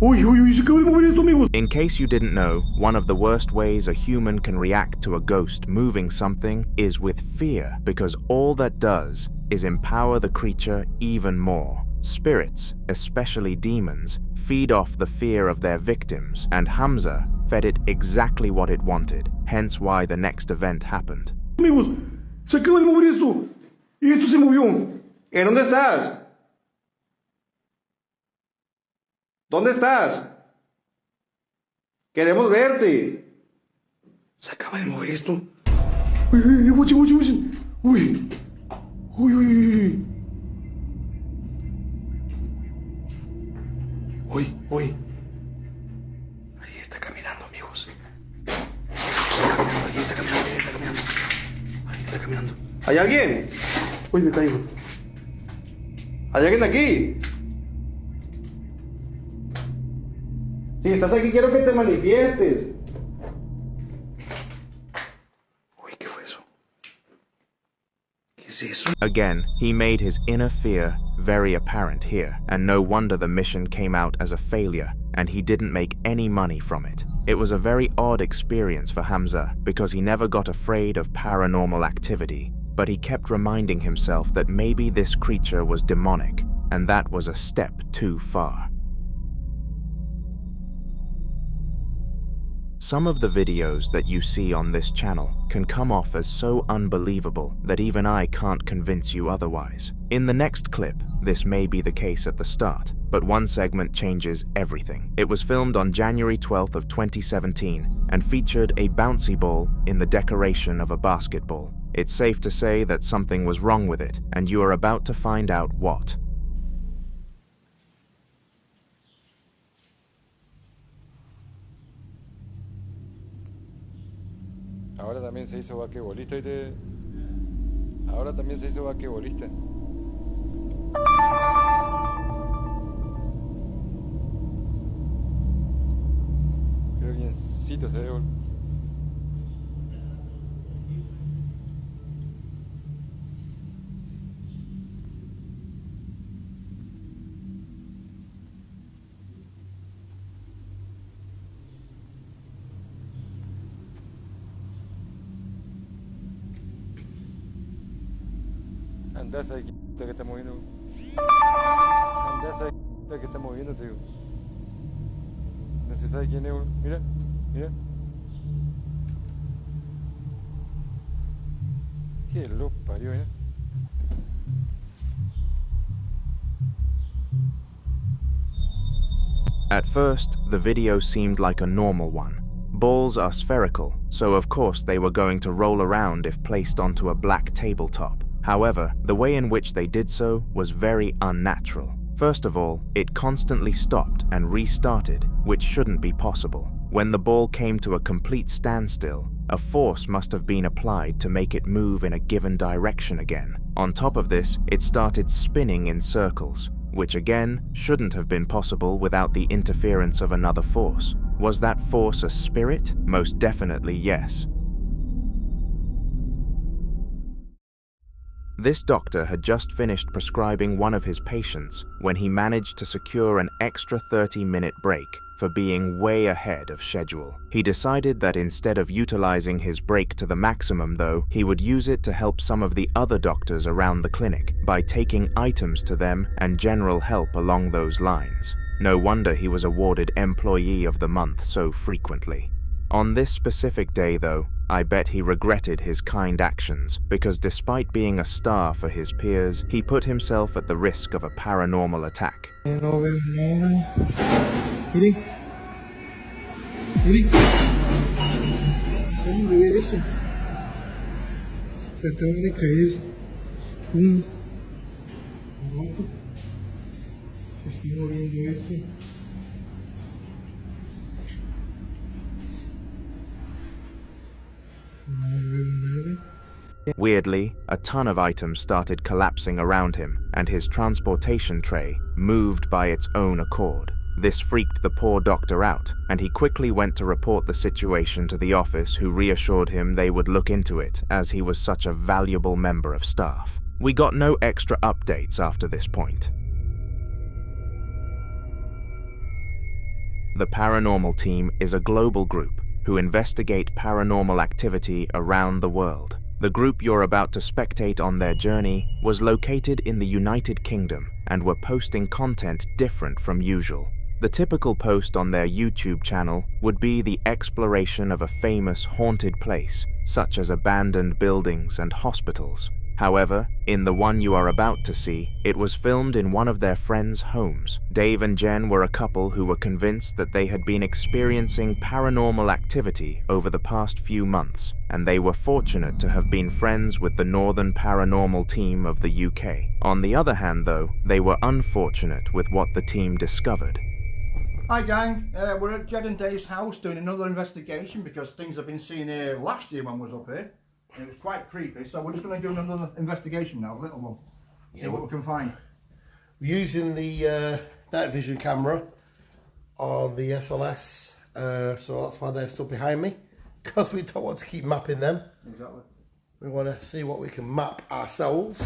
Uy, uy, uy, se acaba de mover esto, amigos. In case you didn't know, one of the worst ways a human can react to a ghost moving something is with fear, because all that does is empower the creature even more. Spirits, especially demons, feed off the fear of their victims, and Hamza fed it exactly what it wanted, hence why the next event happened. Amigos, se acaba de mover esto. Y esto se movió. ¿En dónde estás? ¿Dónde estás? Queremos verte. Se acaba de mover esto. Uy, uy, uy, uy, uy, uy. Uy, uy, uy. Uy, uy. Ahí está caminando, amigos. Ahí está caminando, ahí está caminando. Ahí está caminando. ¿Hay alguien? Uy, me caigo. ¿Hay alguien aquí? Si estás aquí, quiero que te manifiestes. Uy, ¿qué fue eso? ¿Qué es eso? Again, he made his inner fear very apparent here, and no wonder the mission came out as a failure, and he didn't make any money from it. It was a very odd experience for Hamza because he never got afraid of paranormal activity, but he kept reminding himself that maybe this creature was demonic, and that was a step too far. Some of the videos that you see on this channel can come off as so unbelievable that even I can't convince you otherwise. In the next clip, this may be the case at the start, but one segment changes everything. It was filmed on January 12th of 2017 and featured a bouncy ball in the decoration of a basketball. It's safe to say that something was wrong with it, and you are about to find out what. Ahora también se hizo basquetbolista, ¿viste? Ahora también se hizo basquetbolista. Creo que biencito se ve. Andá esa que está moviendo. Andá esa que está moviendo, te digo. No se sabe quién es. Mira, mira. Qué lo parió, ¿eh? At first, the video seemed like a normal one. Balls are spherical, so of course they were going to roll around if placed onto a black tabletop. However, the way in which they did so was very unnatural. First of all, it constantly stopped and restarted, which shouldn't be possible. When the ball came to a complete standstill, a force must have been applied to make it move in a given direction again. On top of this, it started spinning in circles, which again shouldn't have been possible without the interference of another force. Was that force a spirit? Most definitely yes. This doctor had just finished prescribing one of his patients when he managed to secure an extra 30-minute break for being way ahead of schedule. He decided that instead of utilizing his break to the maximum though, he would use it to help some of the other doctors around the clinic by taking items to them and general help along those lines. No wonder he was awarded Employee of the Month so frequently. On this specific day though, I bet he regretted his kind actions because despite being a star for his peers, he put himself at the risk of a paranormal attack. Weirdly, a ton of items started collapsing around him, and his transportation tray moved by its own accord. This freaked the poor doctor out, and he quickly went to report the situation to the office, who reassured him they would look into it as he was such a valuable member of staff. We got no extra updates after this point. The Paranormal Team is a global group who investigate paranormal activity around the world. The group you're about to spectate on their journey was located in the United Kingdom and were posting content different from usual. The typical post on their YouTube channel would be the exploration of a famous haunted place, such as abandoned buildings and hospitals. However, in the one you are about to see, it was filmed in one of their friends' homes. Dave and Jen were a couple who were convinced that they had been experiencing paranormal activity over the past few months, and they were fortunate to have been friends with the Northern Paranormal Team of the UK. On the other hand though, they were unfortunate with what the team discovered. Hi gang, we're at Jed and Dave's house doing another investigation because things have been seen here last year when we was up here. And it was quite creepy, so we're just going to do another investigation now, a little one. See what we can find. We're using the night vision camera on the SLS, so that's why they're still behind me, because we don't want to keep mapping them. Exactly. We want to see what we can map ourselves.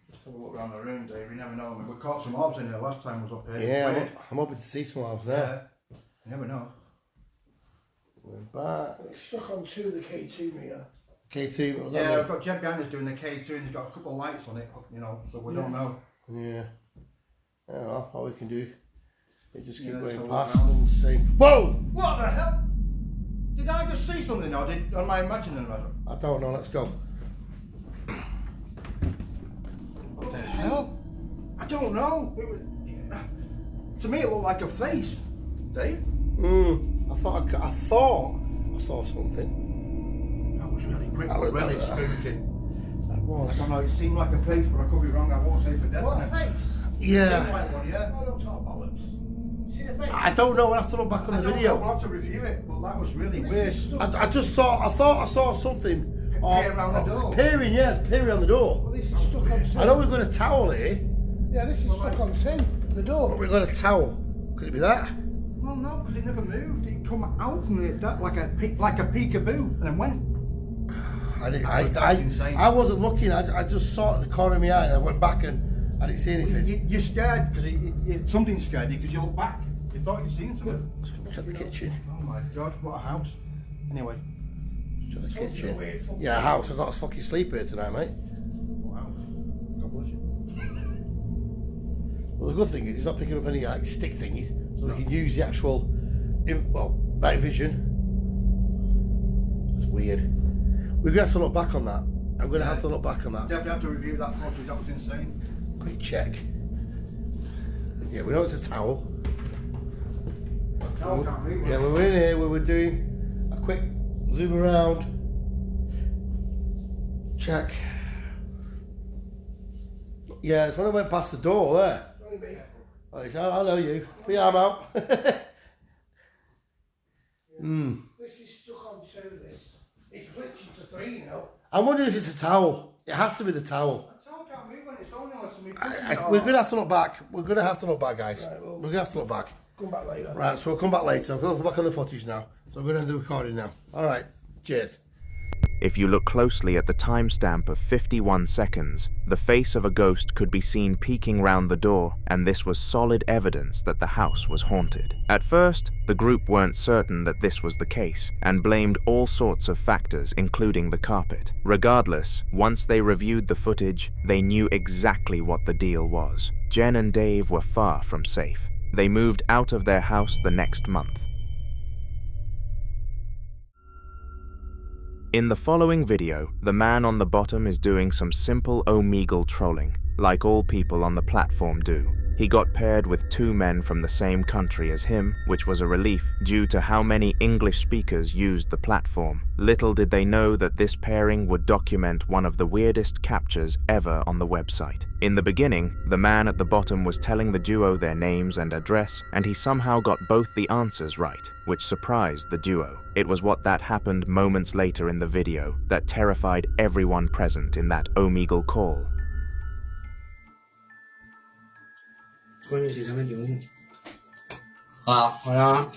Just have a look around the room, Dave, you never know. I mean, we caught some orbs in here last time we was up here. Yeah, I'm hoping to see some orbs now. Yeah. You never know. We're back. It's stuck on two of the K2 meter. K2, what was that? Yeah, we've got Jed behind us doing the K2 and he's got a couple of lights on it, you know, so we don't know. Yeah. Yeah, well, all we can do is just keep going so past and see. Whoa! What the hell? Did I just see something or am I imagining that? I don't know, let's go. What the hell? I don't know. To me it looked like a face. Dave? I thought I saw something. That was really quick, That was really that. spooky. That was. I don't know, it seemed like a face, but I could be wrong, I won't say for definite. What a face? Yeah. It seemed like one, yeah. I don't talk bollocks. See the face? I don't know, we'll have to look back on the video. I'll have to review it, but that was really weird. I just thought I saw something. Peer around the door. Peering, yeah, peering on the door. Well, this is stuck on tin. I know we've got a towel here. Yeah, this is stuck on tin. The door. But we've got a towel. Could it be that? Well, no, because it never moved. It come out from the like a peekaboo and then went. I wasn't looking. I just saw it at the corner of my eye. I went back and I didn't see anything. You're scared because something scared you because you look back. You thought you'd seen something. Let's go check the kitchen. Oh my God, what a house. Anyway. Check the kitchen. Yeah, a house. I got to fucking sleep here tonight, mate. Wow. God bless you. Well, the good thing is he's not picking up any like stick thingies, so we can use the actual, night vision. That's weird. We're gonna have to look back on that. I'm gonna have to look back on that. Definitely have to review that footage. That was insane. Quick check. Yeah, we know it's a towel. Towel can't move. Yeah, we were in here. We were doing a quick zoom around. Check. Yeah, it's when I went past the door there. I know you. But yeah, I'm out. This is stuck on two of this. It's glitching to three now. I'm wondering if it's a towel. It has to be the towel. The towel can't move when it's on unless somebody We're going to have to look back. We're going to have to look back, guys. Right, well, we're going to have to look back. Come back later. Right, so we'll come back later. I'll go back on the footage now. So I'm going to end the recording now. All right. Cheers. If you look closely at the timestamp of 51 seconds, the face of a ghost could be seen peeking round the door, and this was solid evidence that the house was haunted. At first, the group weren't certain that this was the case, and blamed all sorts of factors, including the carpet. Regardless, once they reviewed the footage, they knew exactly what the deal was. Jen and Dave were far from safe. They moved out of their house the next month. In the following video, the man on the bottom is doing some simple Omegle trolling, like all people on the platform do. He got paired with two men from the same country as him, which was a relief due to how many English speakers used the platform. Little did they know that this pairing would document one of the weirdest captures ever on the website. In the beginning, the man at the bottom was telling the duo their names and address, and he somehow got both the answers right, which surprised the duo. It was what that happened moments later in the video that terrified everyone present in that Omegle call. Hola. Hola.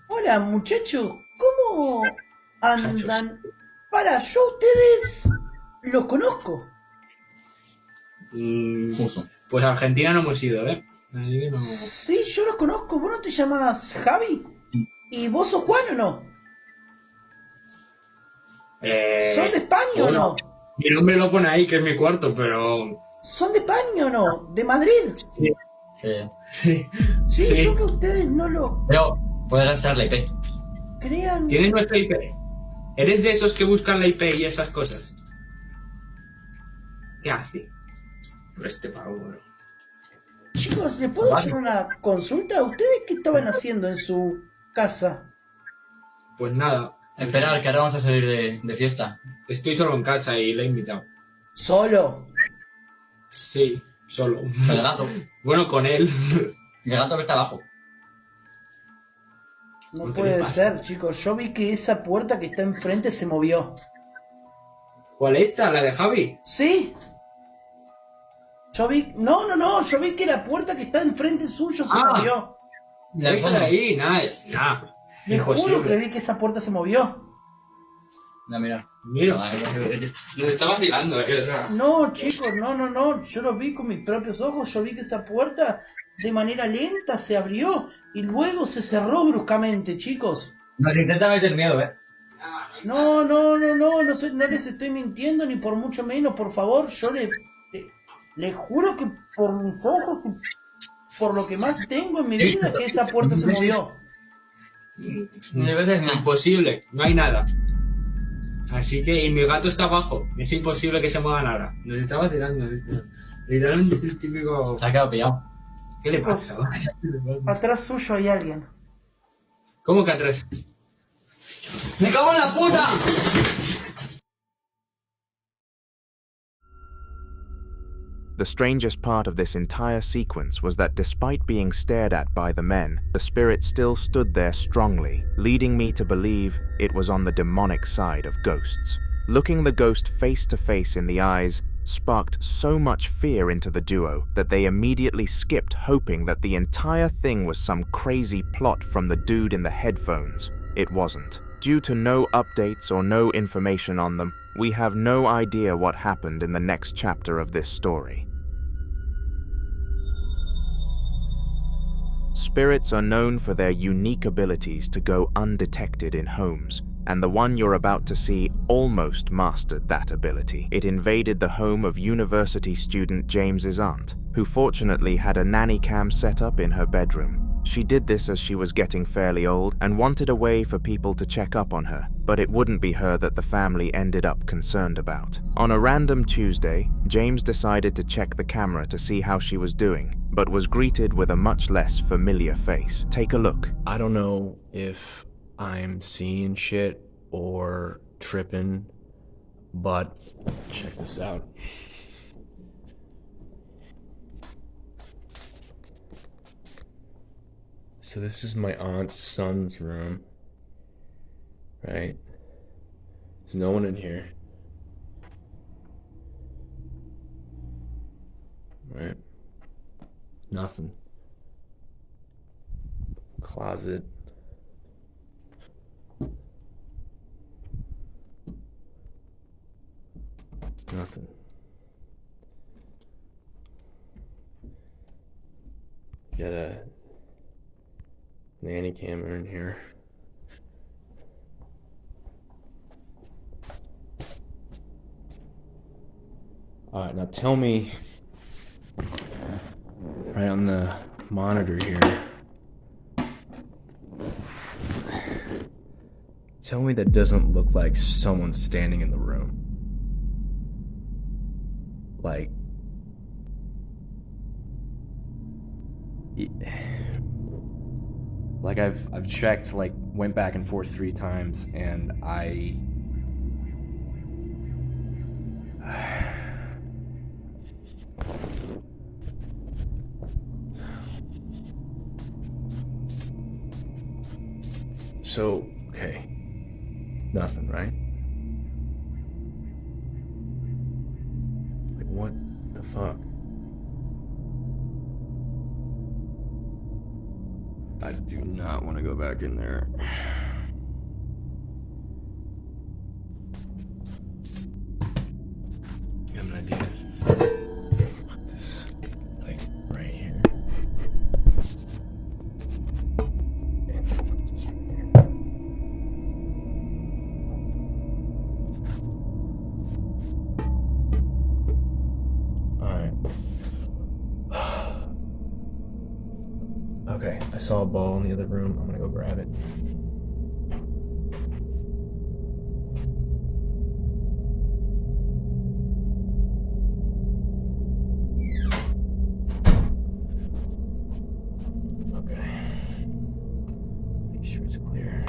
Hola muchachos, ¿cómo andan? Para, yo a ustedes los conozco. Pues a Argentina no hemos ido, ¿eh? Así que no... Sí, yo los conozco. ¿Vos no te llamas Javi? ¿Y vos sos Juan o no? ¿Son de España o no? Mi nombre lo pone ahí, que es mi cuarto, pero... ¿Son de España o no? ¿De Madrid? Sí. Sí. Sí, yo que ustedes no lo Pero, puedes gastar la IP. crean. ¿Tienes nuestra IP? ¿Eres de esos que buscan la IP y esas cosas? ¿Qué hace? Por este pago, bro. Chicos, ¿les puedo hacer una consulta? ¿Ustedes qué estaban haciendo en su casa? Pues nada. Esperar, que ahora vamos a salir de fiesta. Estoy solo en casa y le he invitado. ¿Solo? Sí, solo. ¿Con el gato? Bueno, con él. ¿Y el gato que está abajo? No puede ser, chicos. Yo vi que esa puerta que está enfrente se movió. ¿Cuál esta? ¿La de Javi? Sí. Yo vi... No. Yo vi que la puerta que está enfrente suyo se movió. Esa de ahí, nada. Les juro que vi que esa puerta se movió. No, mira. Nos está vacilando, o sea. No, chicos, no. Yo lo vi con mis propios ojos. Yo vi que esa puerta de manera lenta se abrió y luego se cerró bruscamente, chicos. Nos intenta meter miedo, ¿eh? No les estoy mintiendo ni por mucho menos, por favor. Yo le juro que por mis ojos y por lo que más tengo en mi vida que esa puerta se movió. Imposible, no hay nada. Así que, y mi gato está abajo, es imposible que se mueva nada. Nos está vacilando esto. Literalmente es el típico... Se ha quedado pillado. ¿Qué le pasa? Atrás suyo hay alguien. ¿Cómo que atrás? ¡Me cago en la puta! The strangest part of this entire sequence was that despite being stared at by the men, the spirit still stood there strongly, leading me to believe it was on the demonic side of ghosts. Looking the ghost face to face in the eyes sparked so much fear into the duo that they immediately skipped, hoping that the entire thing was some crazy plot from the dude in the headphones. It wasn't. Due to no updates or no information on them, we have no idea what happened in the next chapter of this story. Spirits are known for their unique abilities to go undetected in homes, and the one you're about to see almost mastered that ability. It invaded the home of university student James's aunt, who fortunately had a nanny cam set up in her bedroom. She did this as she was getting fairly old and wanted a way for people to check up on her, but it wouldn't be her that the family ended up concerned about. On a random Tuesday, James decided to check the camera to see how she was doing, but was greeted with a much less familiar face. Take a look. I don't know if I'm seeing shit or tripping, but check this out. So this is my aunt's son's room, right? There's no one in here, right? Nothing. Closet. Nothing. Got a nanny camera in here. Alright, now tell me, right on the monitor here, tell me that doesn't look like someone standing in the room. Like I've checked, like went back and forth 3 times, and So, okay. Nothing, right? Like, what the fuck? I do not want to go back in there. I have an idea. Put this, like, right here. And put this right here. Alright. Okay, I saw a ball in the other room. I'm gonna go grab it. Okay. Make sure it's clear.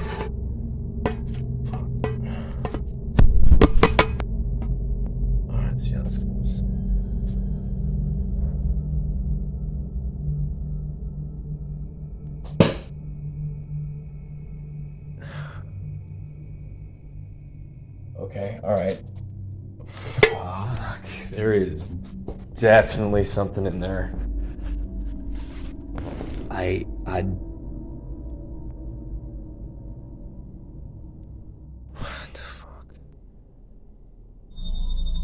Alright, let's see how this goes. Okay, alright. Fuck. There is definitely something in there. What the fuck?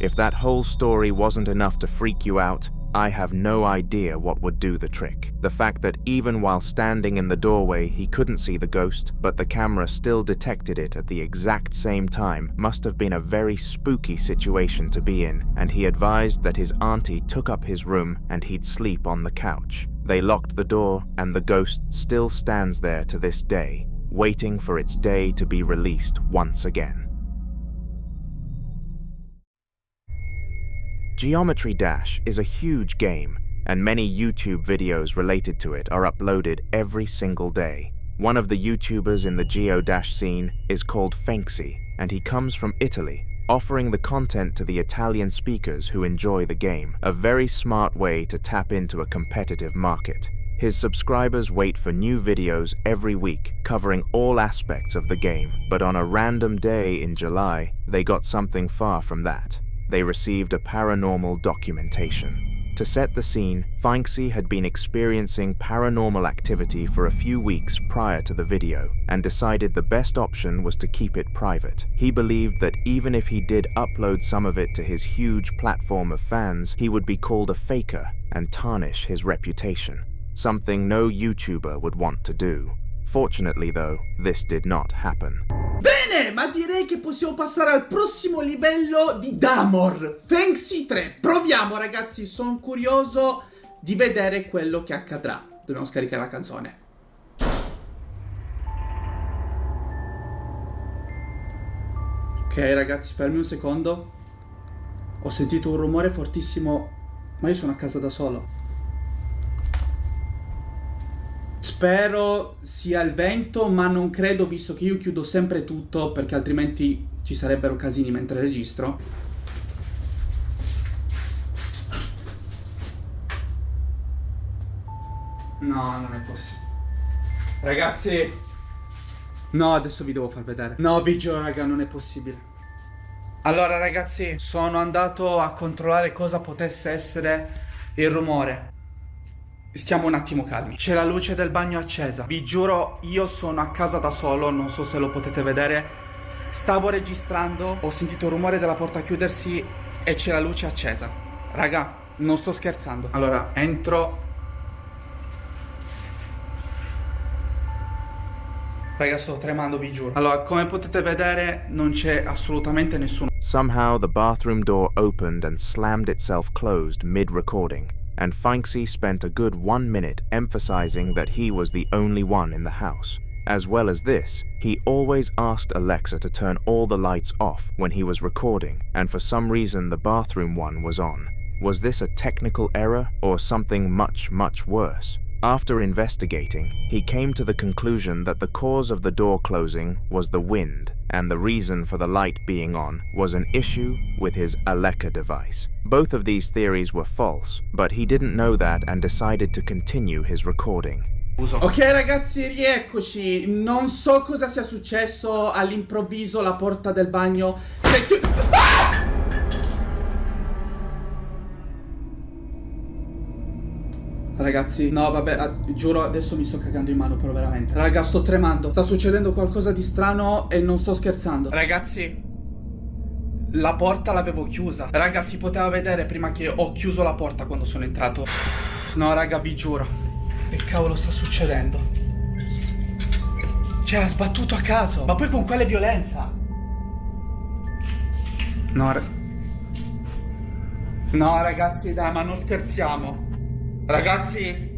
If that whole story wasn't enough to freak you out, I have no idea what would do the trick. The fact that even while standing in the doorway he couldn't see the ghost, but the camera still detected it at the exact same time, must have been a very spooky situation to be in, and he advised that his auntie took up his room and he'd sleep on the couch. They locked the door, and the ghost still stands there to this day, waiting for its day to be released once again. Geometry Dash is a huge game, and many YouTube videos related to it are uploaded every single day. One of the YouTubers in the Geodash scene is called Fenxy, and he comes from Italy, offering the content to the Italian speakers who enjoy the game, a very smart way to tap into a competitive market. His subscribers wait for new videos every week, covering all aspects of the game, but on a random day in July, they got something far from that. They received a paranormal documentation. To set the scene, Fenxy had been experiencing paranormal activity for a few weeks prior to the video, and decided the best option was to keep it private. He believed that even if he did upload some of it to his huge platform of fans, he would be called a faker and tarnish his reputation, something no YouTuber would want to do. Fortunately though, this did not happen. Bene, ma direi che possiamo passare al prossimo livello di Damor, Fenxy 3. Proviamo ragazzi, sono curioso di vedere quello che accadrà. Dobbiamo scaricare la canzone. Ok ragazzi, fermi un secondo. Ho sentito un rumore fortissimo, ma io sono a casa da solo. Spero sia il vento, ma non credo, visto che io chiudo sempre tutto, perché altrimenti ci sarebbero casini mentre registro. No, non è possibile. Ragazzi, no, adesso vi devo far vedere. No, vi giuro raga, non è possibile. Allora ragazzi, sono andato a controllare cosa potesse essere il rumore. Stiamo un attimo calmi. C'è la luce del bagno accesa. Vi giuro, io sono a casa da solo, non so se lo potete vedere. Stavo registrando, ho sentito il rumore della porta chiudersi e c'è la luce accesa. Raga, non sto scherzando. Allora, entro. Raga, sto tremando, vi giuro. Allora, come potete vedere, non c'è assolutamente nessuno. Somehow the bathroom door opened and slammed itself closed mid-recording, and Finksy spent a good 1 minute emphasizing that he was the only one in the house. As well as this, he always asked Alexa to turn all the lights off when he was recording, and for some reason the bathroom one was on. Was this a technical error or something much, much worse? After investigating, he came to the conclusion that the cause of the door closing was the wind, and the reason for the light being on was an issue with his Alexa device. Both of these theories were false, but he didn't know that and decided to continue his recording. Ok ragazzi, rieccoci. Non so cosa sia successo, all'improvviso la porta del bagno si è chiusa. Ragazzi, no vabbè, giuro adesso mi sto cagando in mano, però veramente. Raga, sto tremando, sta succedendo qualcosa di strano e non sto scherzando. Ragazzi, la porta l'avevo chiusa. Raga, si poteva vedere prima che ho chiuso la porta quando sono entrato. No raga, vi giuro. Che cavolo sta succedendo? Cioè, ha sbattuto a caso. Ma poi con quale violenza? No ragazzi, dai, ma non scherziamo. Ragazzi,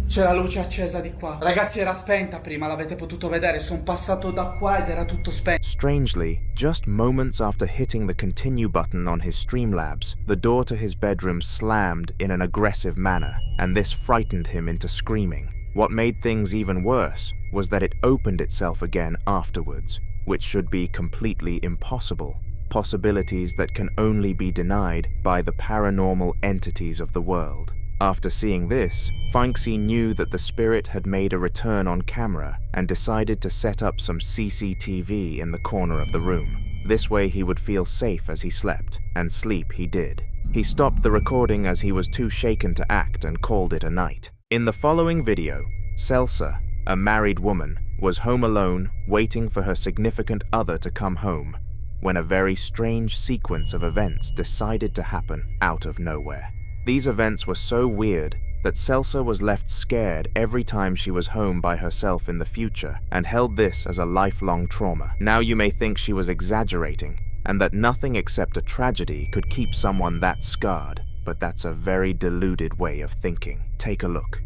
c'è la luce accesa di qua. Ragazzi, era spenta prima, l'avete potuto vedere. Sono passato da qua ed era tutto spento. Strangely, just moments after hitting the continue button on his Streamlabs, the door to his bedroom slammed in an aggressive manner, and this frightened him into screaming. What made things even worse was that it opened itself again afterwards, which should be completely impossible. Possibilities that can only be denied by the paranormal entities of the world. After seeing this, Finksy knew that the spirit had made a return on camera and decided to set up some CCTV in the corner of the room. This way he would feel safe as he slept, and sleep he did. He stopped the recording as he was too shaken to act and called it a night. In the following video, Celsa, a married woman, was home alone waiting for her significant other to come home when a very strange sequence of events decided to happen out of nowhere. These events were so weird that Celsa was left scared every time she was home by herself in the future and held this as a lifelong trauma. Now you may think she was exaggerating and that nothing except a tragedy could keep someone that scarred, but that's a very deluded way of thinking. Take a look.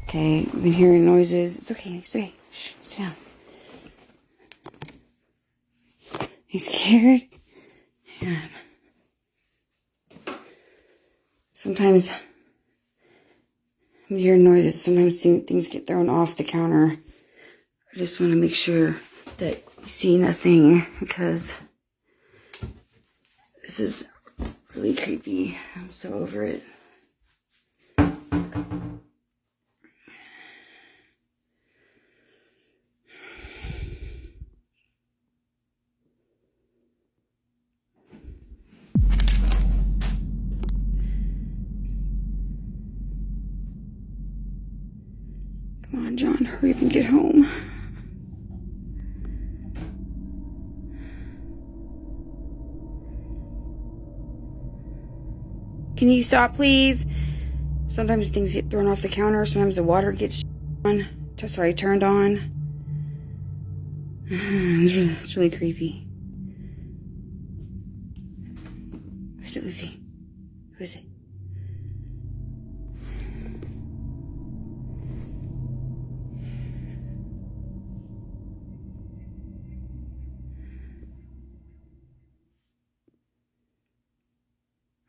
Okay, I've been hearing noises. It's okay, Shh, sit down. You scared? Yeah. Sometimes I'm hearing noises. Sometimes things get thrown off the counter. I just want to make sure that you see nothing because this is really creepy. I'm so over it. Come on, John, hurry up and get home. Can you stop, please? Sometimes things get thrown off the counter. Sometimes the water gets turned on. It's really creepy. Who's it, Lucy? Who is it?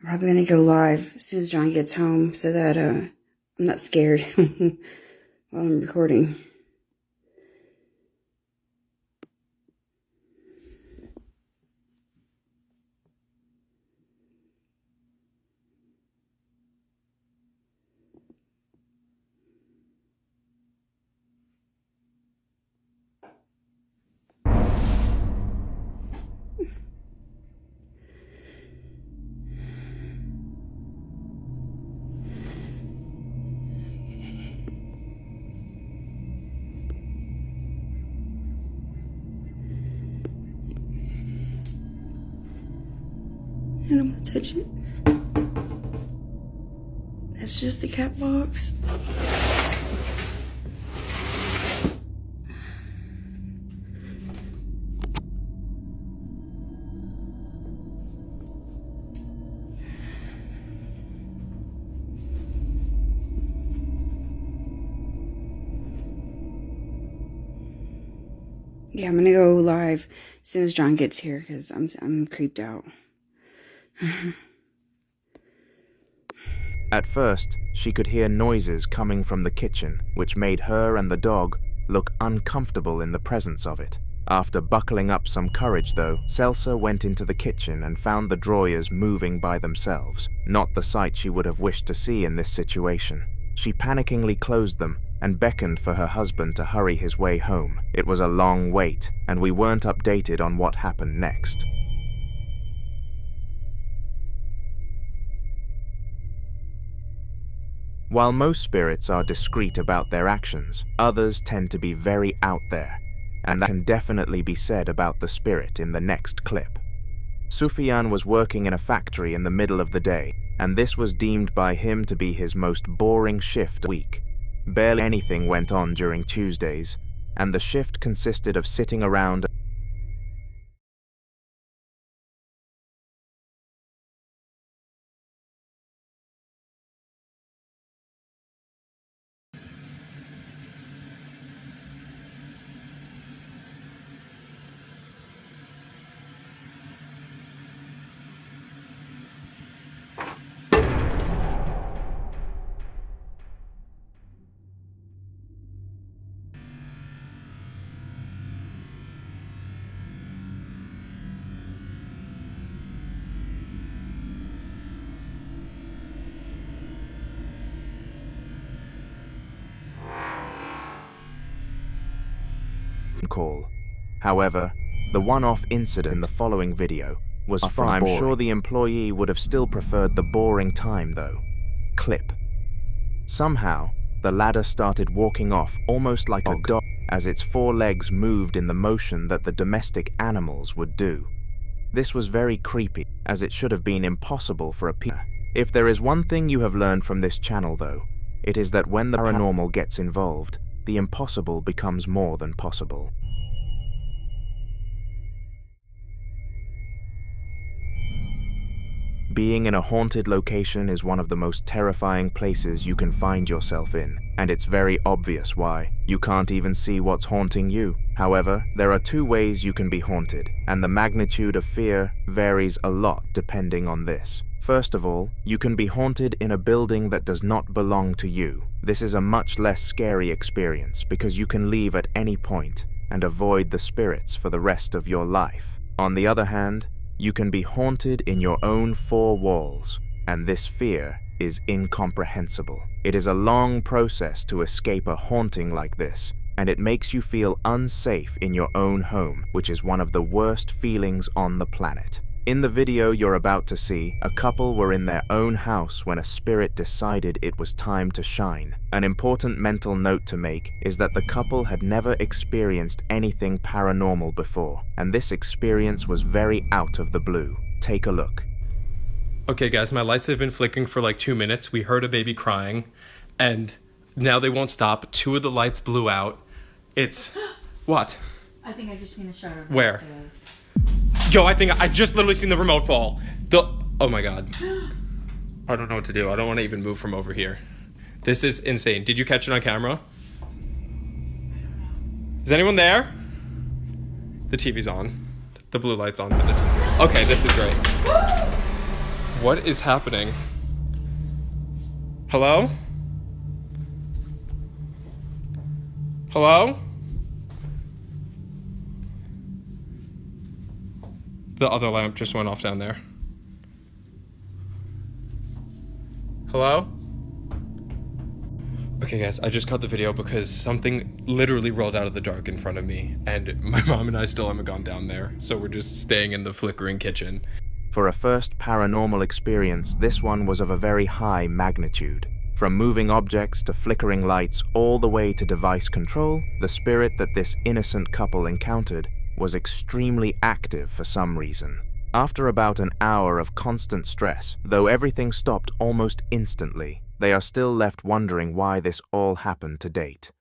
I'm probably gonna go live as soon as John gets home so that I'm not scared while I'm recording. I don't want to touch it. That's just the cat box. Yeah, I'm gonna go live as soon as John gets here because I'm creeped out. At first, she could hear noises coming from the kitchen, which made her and the dog look uncomfortable in the presence of it. After buckling up some courage though, Celsa went into the kitchen and found the drawers moving by themselves, not the sight she would have wished to see in this situation. She panickingly closed them and beckoned for her husband to hurry his way home. It was a long wait, and we weren't updated on what happened next. While most spirits are discreet about their actions, others tend to be very out there, and that can definitely be said about the spirit in the next clip. Sufyan was working in a factory in the middle of the day, and this was deemed by him to be his most boring shift week. Barely anything went on during Tuesdays, and the shift consisted of sitting around call. However, the one-off incident in the following video was far I'm sure the employee would have still preferred the boring time though. Clip. Somehow, the ladder started walking off almost like a dog as its four legs moved in the motion that the domestic animals would do. This was very creepy, as it should have been impossible for a peer. If there is one thing you have learned from this channel though, it is that when the paranormal gets involved, the impossible becomes more than possible. Being in a haunted location is one of the most terrifying places you can find yourself in, and it's very obvious why. You can't even see what's haunting you. However, there are two ways you can be haunted, and the magnitude of fear varies a lot depending on this. First of all, you can be haunted in a building that does not belong to you. This is a much less scary experience because you can leave at any point and avoid the spirits for the rest of your life. On the other hand, you can be haunted in your own four walls, and this fear is incomprehensible. It is a long process to escape a haunting like this, and it makes you feel unsafe in your own home, which is one of the worst feelings on the planet. In the video you're about to see, a couple were in their own house when a spirit decided it was time to shine. An important mental note to make is that the couple had never experienced anything paranormal before, and this experience was very out of the blue. Take a look. Okay guys, my lights have been flickering for like 2 minutes. We heard a baby crying, and now they won't stop. 2 of the lights blew out. It's... What? I think I just seen a shadow. Where? Yo, I think I just literally seen the remote fall. Oh my god. I don't know what to do. I don't want to even move from over here. This is insane. Did you catch it on camera? Is anyone there? The TV's on. The blue light's on. Okay, this is great. What is happening? Hello? Hello? The other lamp just went off down there. Hello? Okay guys, I just cut the video because something literally rolled out of the dark in front of me, and my mom and I still haven't gone down there, so we're just staying in the flickering kitchen. For a first paranormal experience, this one was of a very high magnitude. From moving objects to flickering lights all the way to device control, the spirit that this innocent couple encountered was extremely active for some reason. After about an hour of constant stress, though everything stopped almost instantly, they are still left wondering why this all happened to date.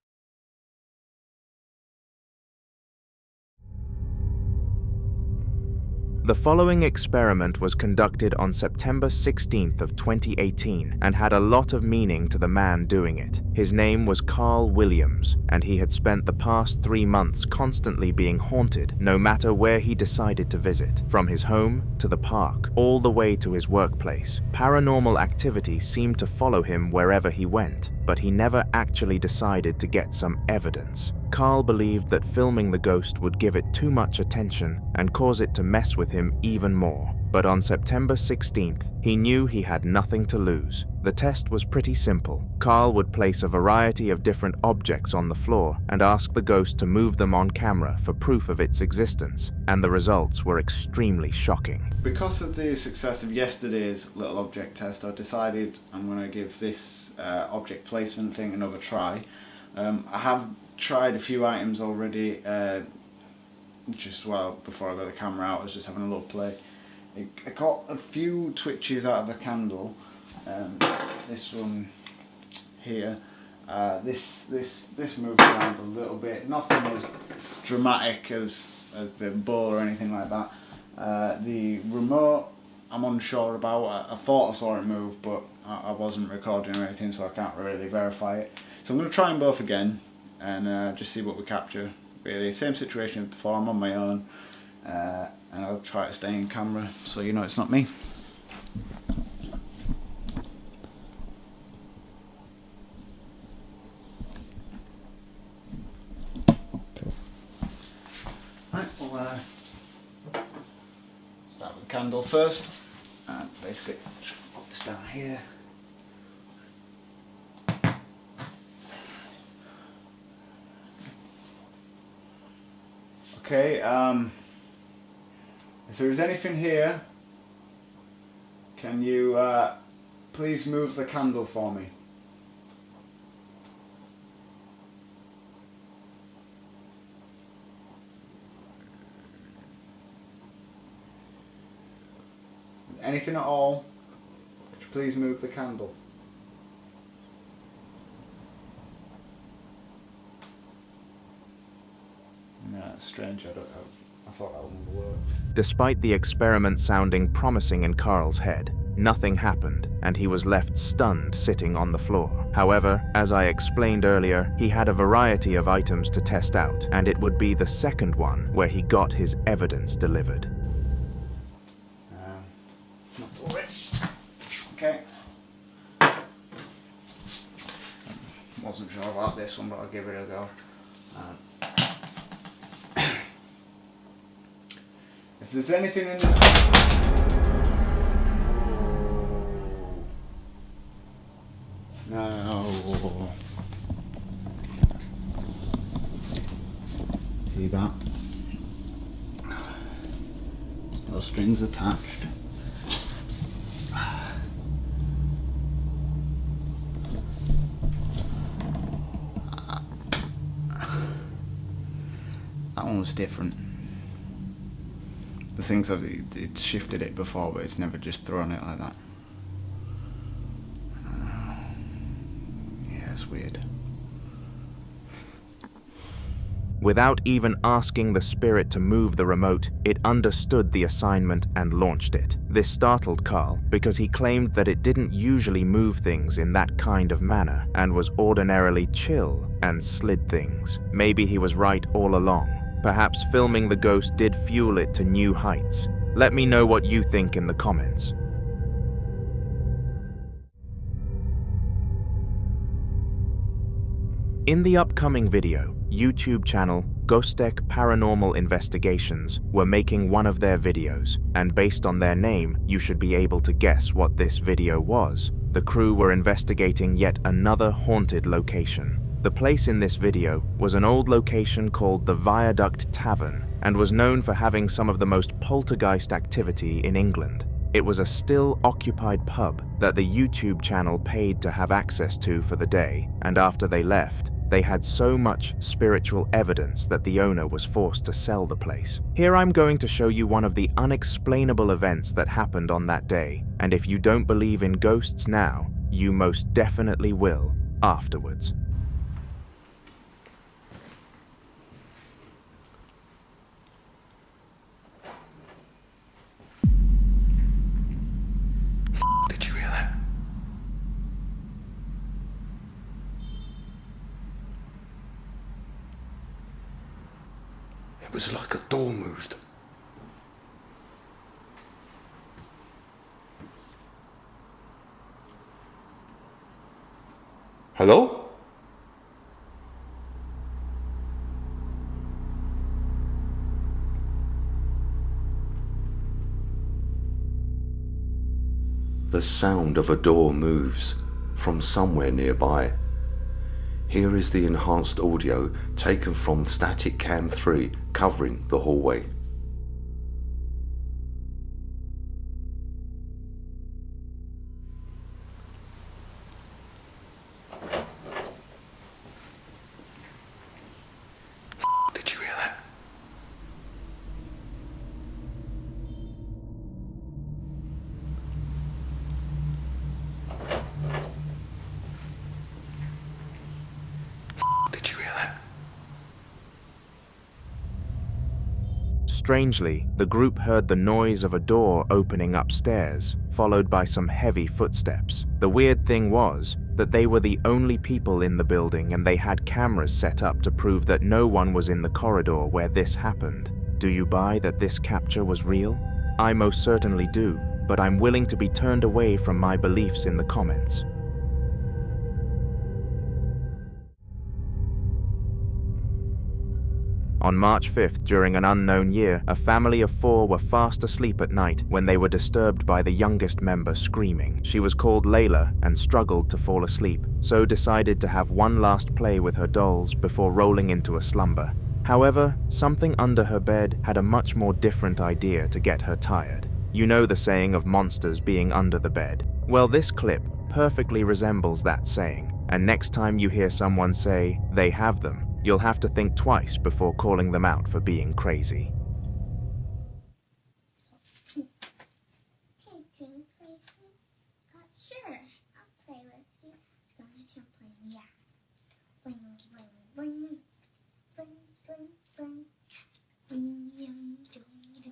The following experiment was conducted on September 16th of 2018 and had a lot of meaning to the man doing it. His name was Carl Williams, and he had spent the past 3 months constantly being haunted no matter where he decided to visit, from his home to the park, all the way to his workplace. Paranormal activity seemed to follow him wherever he went, but he never actually decided to get some evidence. Carl believed that filming the ghost would give it too much attention and cause it to mess with him even more. But on September 16th, he knew he had nothing to lose. The test was pretty simple. Carl would place a variety of different objects on the floor and ask the ghost to move them on camera for proof of its existence, and the results were extremely shocking. Because of the success of yesterday's little object test, I decided I'm going to give this object placement thing another try. I have tried a few items already, just before I got the camera out. I was just having a little play. I got a few twitches out of the candle. This one here, this moved around a little bit. Nothing as dramatic as the ball or anything like that. The remote I'm unsure about. I thought I saw it move, but I wasn't recording or anything, so I can't really verify it. So I'm going to try them both again and just see what we capture. Really, same situation as before. I'm on my own, and I'll try to stay in camera so you know it's not me. Right, we'll start with the candle first, and basically just pop this down here. Okay, if there is anything here, can you please move the candle for me? Anything at all, could you please move the candle? Yeah, that's strange. I thought that one would work. Despite the experiment sounding promising in Carl's head, nothing happened, and he was left stunned sitting on the floor. However, as I explained earlier, he had a variety of items to test out, and it would be the second one where he got his evidence delivered. Not to worry. Okay. Wasn't sure about this one, but I'll give it a go. If there's anything in this... No. See that? No strings attached. That one was different. The things it's shifted it before, but it's never just thrown it like that. Yeah, it's weird. Without even asking the spirit to move the remote, it understood the assignment and launched it. This startled Carl because he claimed that it didn't usually move things in that kind of manner and was ordinarily chill and slid things. Maybe he was right all along. Perhaps filming the ghost did fuel it to new heights. Let me know what you think in the comments. In the upcoming video, YouTube channel Ghostek Paranormal Investigations were making one of their videos, and based on their name, you should be able to guess what this video was. The crew were investigating yet another haunted location. The place in this video was an old location called the Viaduct Tavern and was known for having some of the most poltergeist activity in England. It was a still occupied pub that the YouTube channel paid to have access to for the day, and after they left, They had so much spiritual evidence that the owner was forced to sell the place. Here I'm going to show you one of the unexplainable events that happened on that day, and if you don't believe in ghosts now, you most definitely will afterwards. Did you hear that? It was like a door moved. Hello? The sound of a door moves from somewhere nearby. Here is the enhanced audio taken from Static Cam 3 covering the hallway. Did you hear that? Did you hear that? Strangely, the group heard the noise of a door opening upstairs, followed by some heavy footsteps. The weird thing was that they were the only people in the building and they had cameras set up to prove that no one was in the corridor where this happened. Do you buy that this capture was real? I most certainly do, but I'm willing to be turned away from my beliefs in the comments. On March 5th, during an unknown year, a family of 4 were fast asleep at night when they were disturbed by the youngest member screaming. She was called Layla and struggled to fall asleep, so decided to have one last play with her dolls before rolling into a slumber. However, something under her bed had a much more different idea to get her tired. You know the saying of monsters being under the bed. Well, this clip perfectly resembles that saying, and next time you hear someone say they have them, you'll have to think twice before calling them out for being crazy. Hey, do you play with me? Sure, I'll play with you. Go ahead and play me, yeah. Bling, bling, bling, bling, bling, bling, bling, yum, doo, doo.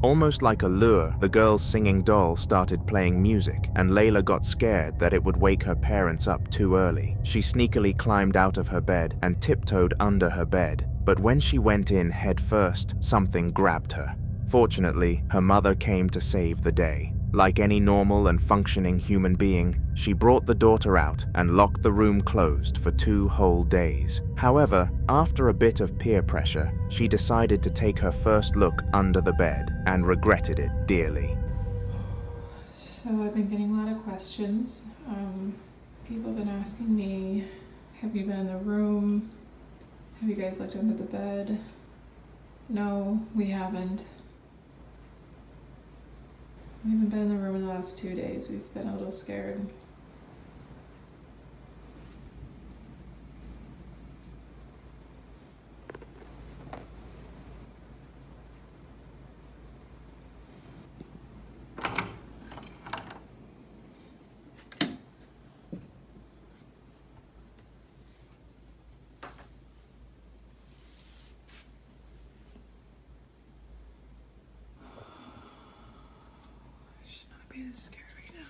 Almost like a lure, the girl's singing doll started playing music, and Layla got scared that it would wake her parents up too early. She sneakily climbed out of her bed and tiptoed under her bed, but when she went in head first, something grabbed her. Fortunately, her mother came to save the day. Like any normal and functioning human being, she brought the daughter out and locked the room closed for 2 whole days. However, after a bit of peer pressure, she decided to take her first look under the bed and regretted it dearly. So I've been getting a lot of questions. People have been asking me, have you been in the room? Have you guys looked under the bed? No, we haven't. We haven't been in the room in the last 2 days. We've been a little scared. Be this scared right now.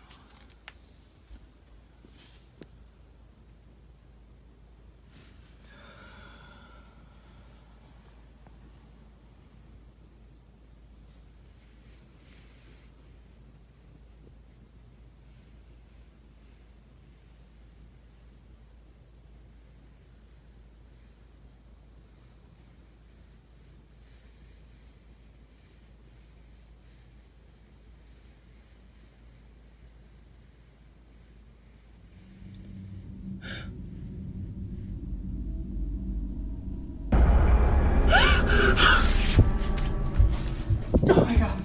Oh my god.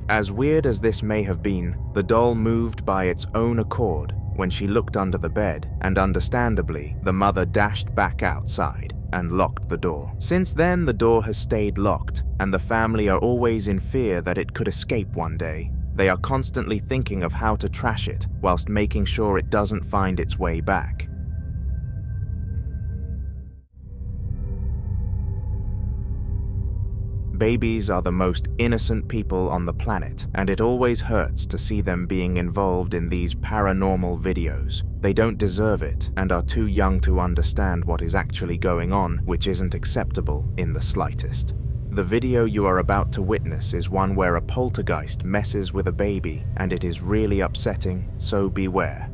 As weird as this may have been, the doll moved by its own accord when she looked under the bed, and understandably, the mother dashed back outside and locked the door. Since then, the door has stayed locked, and the family are always in fear that it could escape one day. They are constantly thinking of how to trash it, whilst making sure it doesn't find its way back. Babies are the most innocent people on the planet, and it always hurts to see them being involved in these paranormal videos. They don't deserve it and are too young to understand what is actually going on, which isn't acceptable in the slightest. The video you are about to witness is one where a poltergeist messes with a baby, and it is really upsetting, so beware.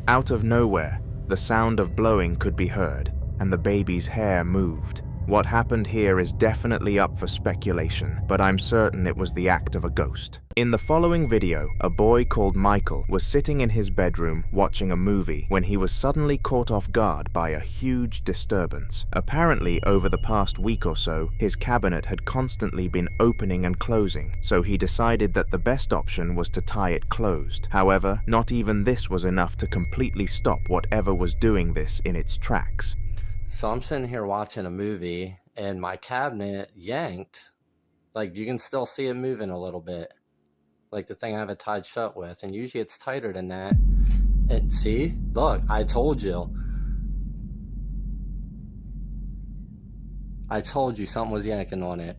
Out of nowhere, the sound of blowing could be heard, and the baby's hair moved. What happened here is definitely up for speculation, but I'm certain it was the act of a ghost. In the following video, a boy called Michael was sitting in his bedroom watching a movie when he was suddenly caught off guard by a huge disturbance. Apparently, over the past week or so, his cabinet had constantly been opening and closing, so he decided that the best option was to tie it closed. However, not even this was enough to completely stop whatever was doing this in its tracks. So I'm sitting here watching a movie and my cabinet yanked. Like, you can still see it moving a little bit. Like the thing I have it tied shut with. And usually it's tighter than that. And see? Look, I told you. I told you something was yanking on it.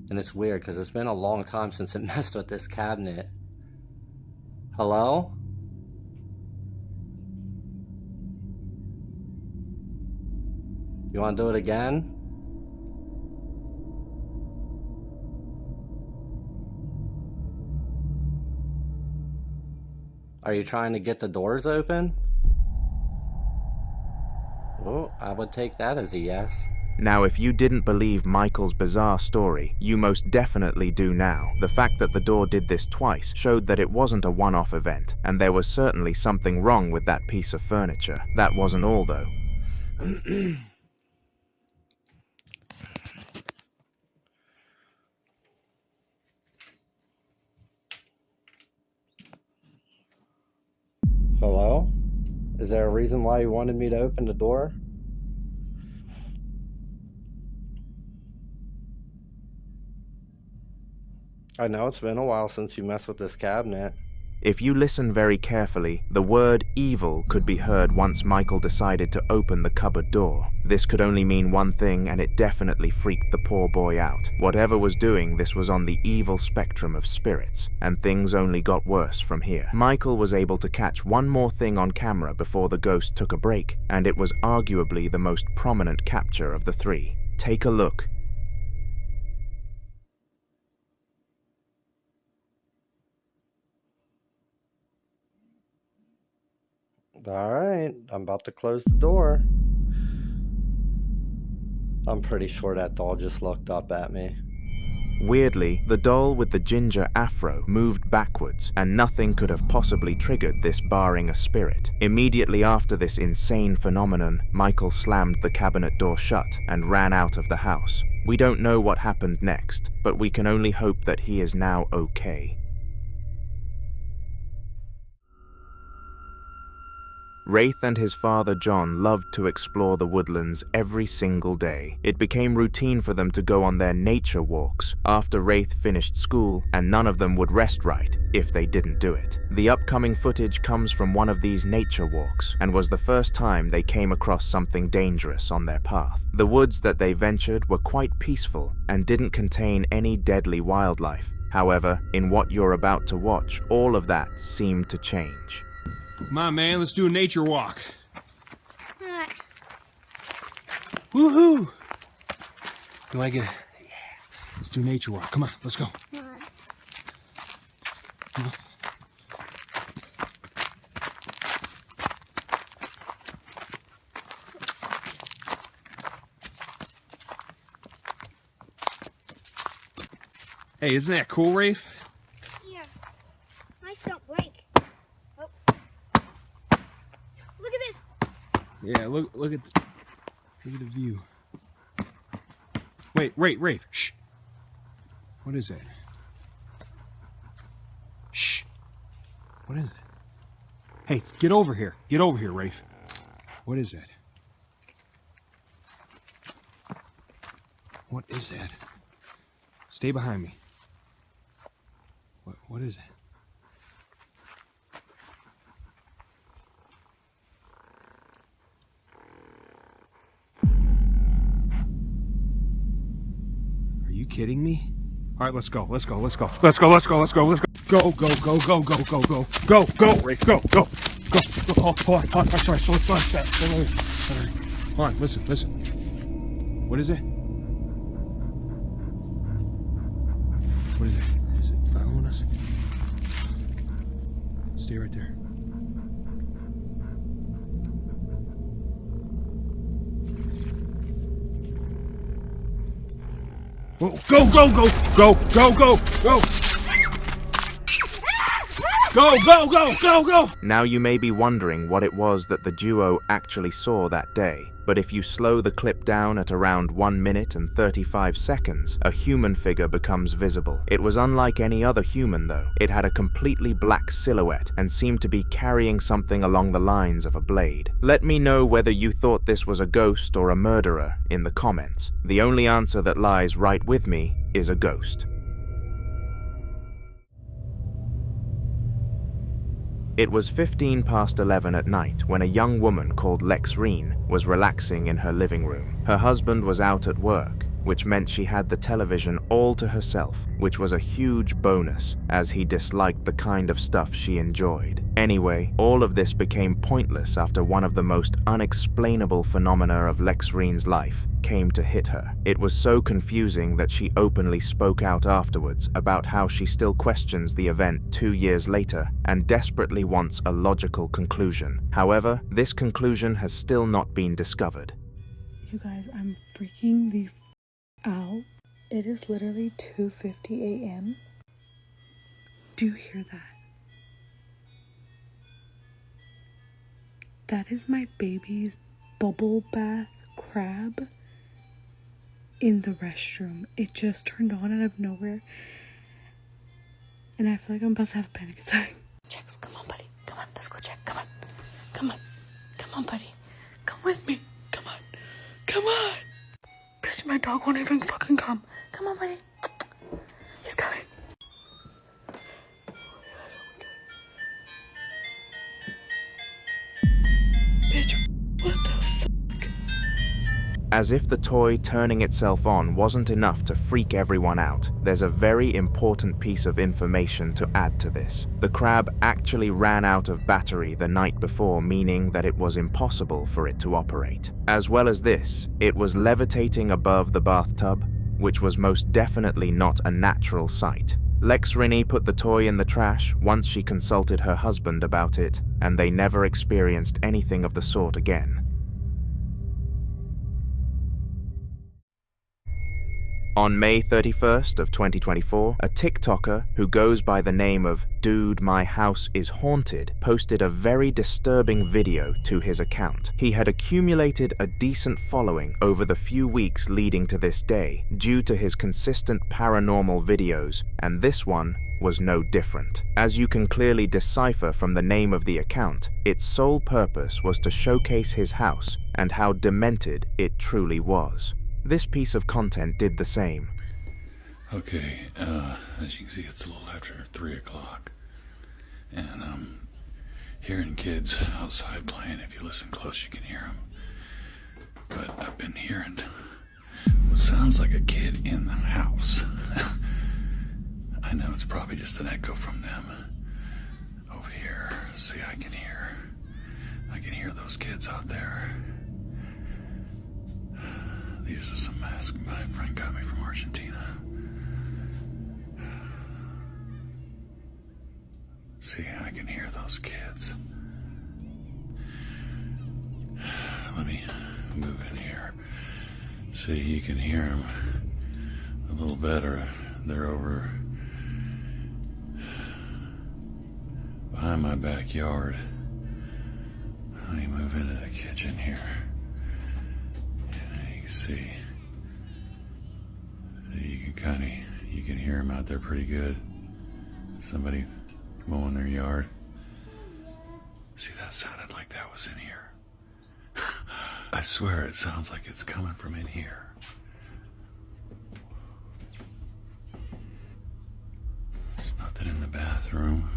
And it's weird because it's been a long time since it messed with this cabinet. Hello? You want to do it again? Are you trying to get the doors open? Well, I would take that as a yes. Now, if you didn't believe Michael's bizarre story, you most definitely do now. The fact that the door did this twice showed that it wasn't a one-off event, and there was certainly something wrong with that piece of furniture. That wasn't all, though. Hello? Is there a reason why you wanted me to open the door? I know it's been a while since you messed with this cabinet. If you listen very carefully, the word evil could be heard once Michael decided to open the cupboard door. This could only mean one thing, and it definitely freaked the poor boy out. Whatever was doing this was on the evil spectrum of spirits, and things only got worse from here. Michael was able to catch one more thing on camera before the ghost took a break, and it was arguably the most prominent capture of the three. Take a look. Alright, I'm about to close the door. I'm pretty sure that doll just looked up at me. Weirdly, the doll with the ginger afro moved backwards, and nothing could have possibly triggered this barring a spirit. Immediately after this insane phenomenon, Michael slammed the cabinet door shut and ran out of the house. We don't know what happened next, but we can only hope that he is now okay. Wraith and his father John loved to explore the woodlands every single day. It became routine for them to go on their nature walks after Wraith finished school, and none of them would rest right if they didn't do it. The upcoming footage comes from one of these nature walks, and was the first time they came across something dangerous on their path. The woods that they ventured were quite peaceful and didn't contain any deadly wildlife. However, in what you're about to watch, all of that seemed to change. Come on, man, let's do a nature walk. Woohoo! You wanna get it? Yeah. Let's do a nature walk. Come on, let's go. Come on. Hey, isn't that cool, Rafe? Yeah. Nice don't break. Oh. Look at this. Yeah, look at the view. Wait, Rafe. Shh. What is that? Shh. What is it? Hey, get over here. Get over here, Rafe. What is that? What is that? Stay behind me. What is it? Are you kidding me? All right, let's go. Let's go. Let's go. Let's go. Let's go. Let's go. Let's go. Go, go, go, go, go, go, go. Go, go, Rafe. Go, go. Go. Oh, hold on. Sorry. Slow down. Come on, listen. What is it? What is it? Is it following us? Stay right there. Whoa, go! Go! Now you may be wondering what it was that the duo actually saw that day. But if you slow the clip down at around 1 minute and 35 seconds, a human figure becomes visible. It was unlike any other human though. It had a completely black silhouette and seemed to be carrying something along the lines of a blade. Let me know whether you thought this was a ghost or a murderer in the comments. The only answer that lies right with me is a ghost. It was 15 past 11 at night when a young woman called Lexreen was relaxing in her living room. Her husband was out at work. which meant she had the television all to herself, which was a huge bonus, as he disliked the kind of stuff she enjoyed. Anyway, all of this became pointless after one of the most unexplainable phenomena of Lexrine's life came to hit her. It was so confusing that she openly spoke out afterwards about how she still questions the event 2 years later and desperately wants a logical conclusion. However, this conclusion has still not been discovered. You guys, I'm freaking the out. It is literally 2:50 a.m. Do you hear that? That is my baby's bubble bath crab in the restroom. It just turned on out of nowhere. And I feel like I'm about to have a panic attack. Checks, come on, buddy. Come on, let's go check. Come on. Come on. Come on, buddy. Come with me. Come on. Come on. Bitch, my dog won't even fucking come. Come on, buddy. He's coming. Bitch, what the fuck? As if the toy turning itself on wasn't enough to freak everyone out, there's a very important piece of information to add to this. The crab actually ran out of battery the night before, meaning that it was impossible for it to operate. As well as this, it was levitating above the bathtub, which was most definitely not a natural sight. Lexrine put the toy in the trash once she consulted her husband about it, and they never experienced anything of the sort again. On May 31st of 2024, a TikToker who goes by the name of Dude My House Is Haunted posted a very disturbing video to his account. He had accumulated a decent following over the few weeks leading to this day due to his consistent paranormal videos, and this one was no different. As you can clearly decipher from the name of the account, its sole purpose was to showcase his house and how demented it truly was. This piece of content did the same. Okay, as you can see, it's a little after 3 o'clock, and I'm hearing kids outside playing. If you listen close, you can hear them. But I've been hearing what sounds like a kid in the house. I know it's probably just an echo from them. Over here, see, I can hear those kids out there. These are some masks my friend got me from Argentina. See, I can hear those kids. Let me move in here. See, you can hear them a little better. They're over behind my backyard. Let me move into the kitchen here. See, you can hear them out there pretty good. Somebody mowing their yard. See, that sounded like that was in here. I swear it sounds like it's coming from in here. There's nothing in the bathroom.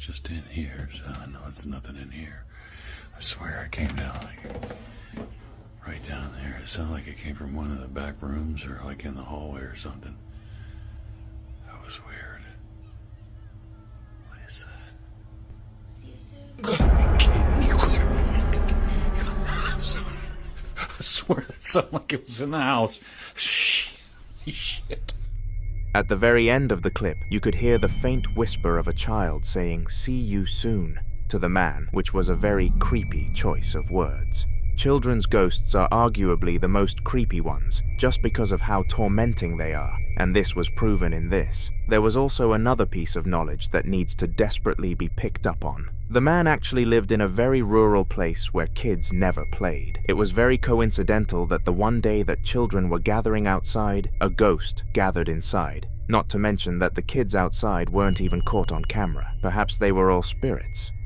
Just in here, so I know it's nothing in here. I swear I came down like right down there. It sounded like it came from one of the back rooms or like in the hallway or something. That was weird. What is that? I swear it sounded like it was in the house. Shit. At the very end of the clip, you could hear the faint whisper of a child saying, "See you soon," to the man, which was a very creepy choice of words. Children's ghosts are arguably the most creepy ones, just because of how tormenting they are, and this was proven in this. There was also another piece of knowledge that needs to desperately be picked up on. The man actually lived in a very rural place where kids never played. It was very coincidental that the one day that children were gathering outside, a ghost gathered inside. Not to mention that the kids outside weren't even caught on camera. Perhaps they were all spirits.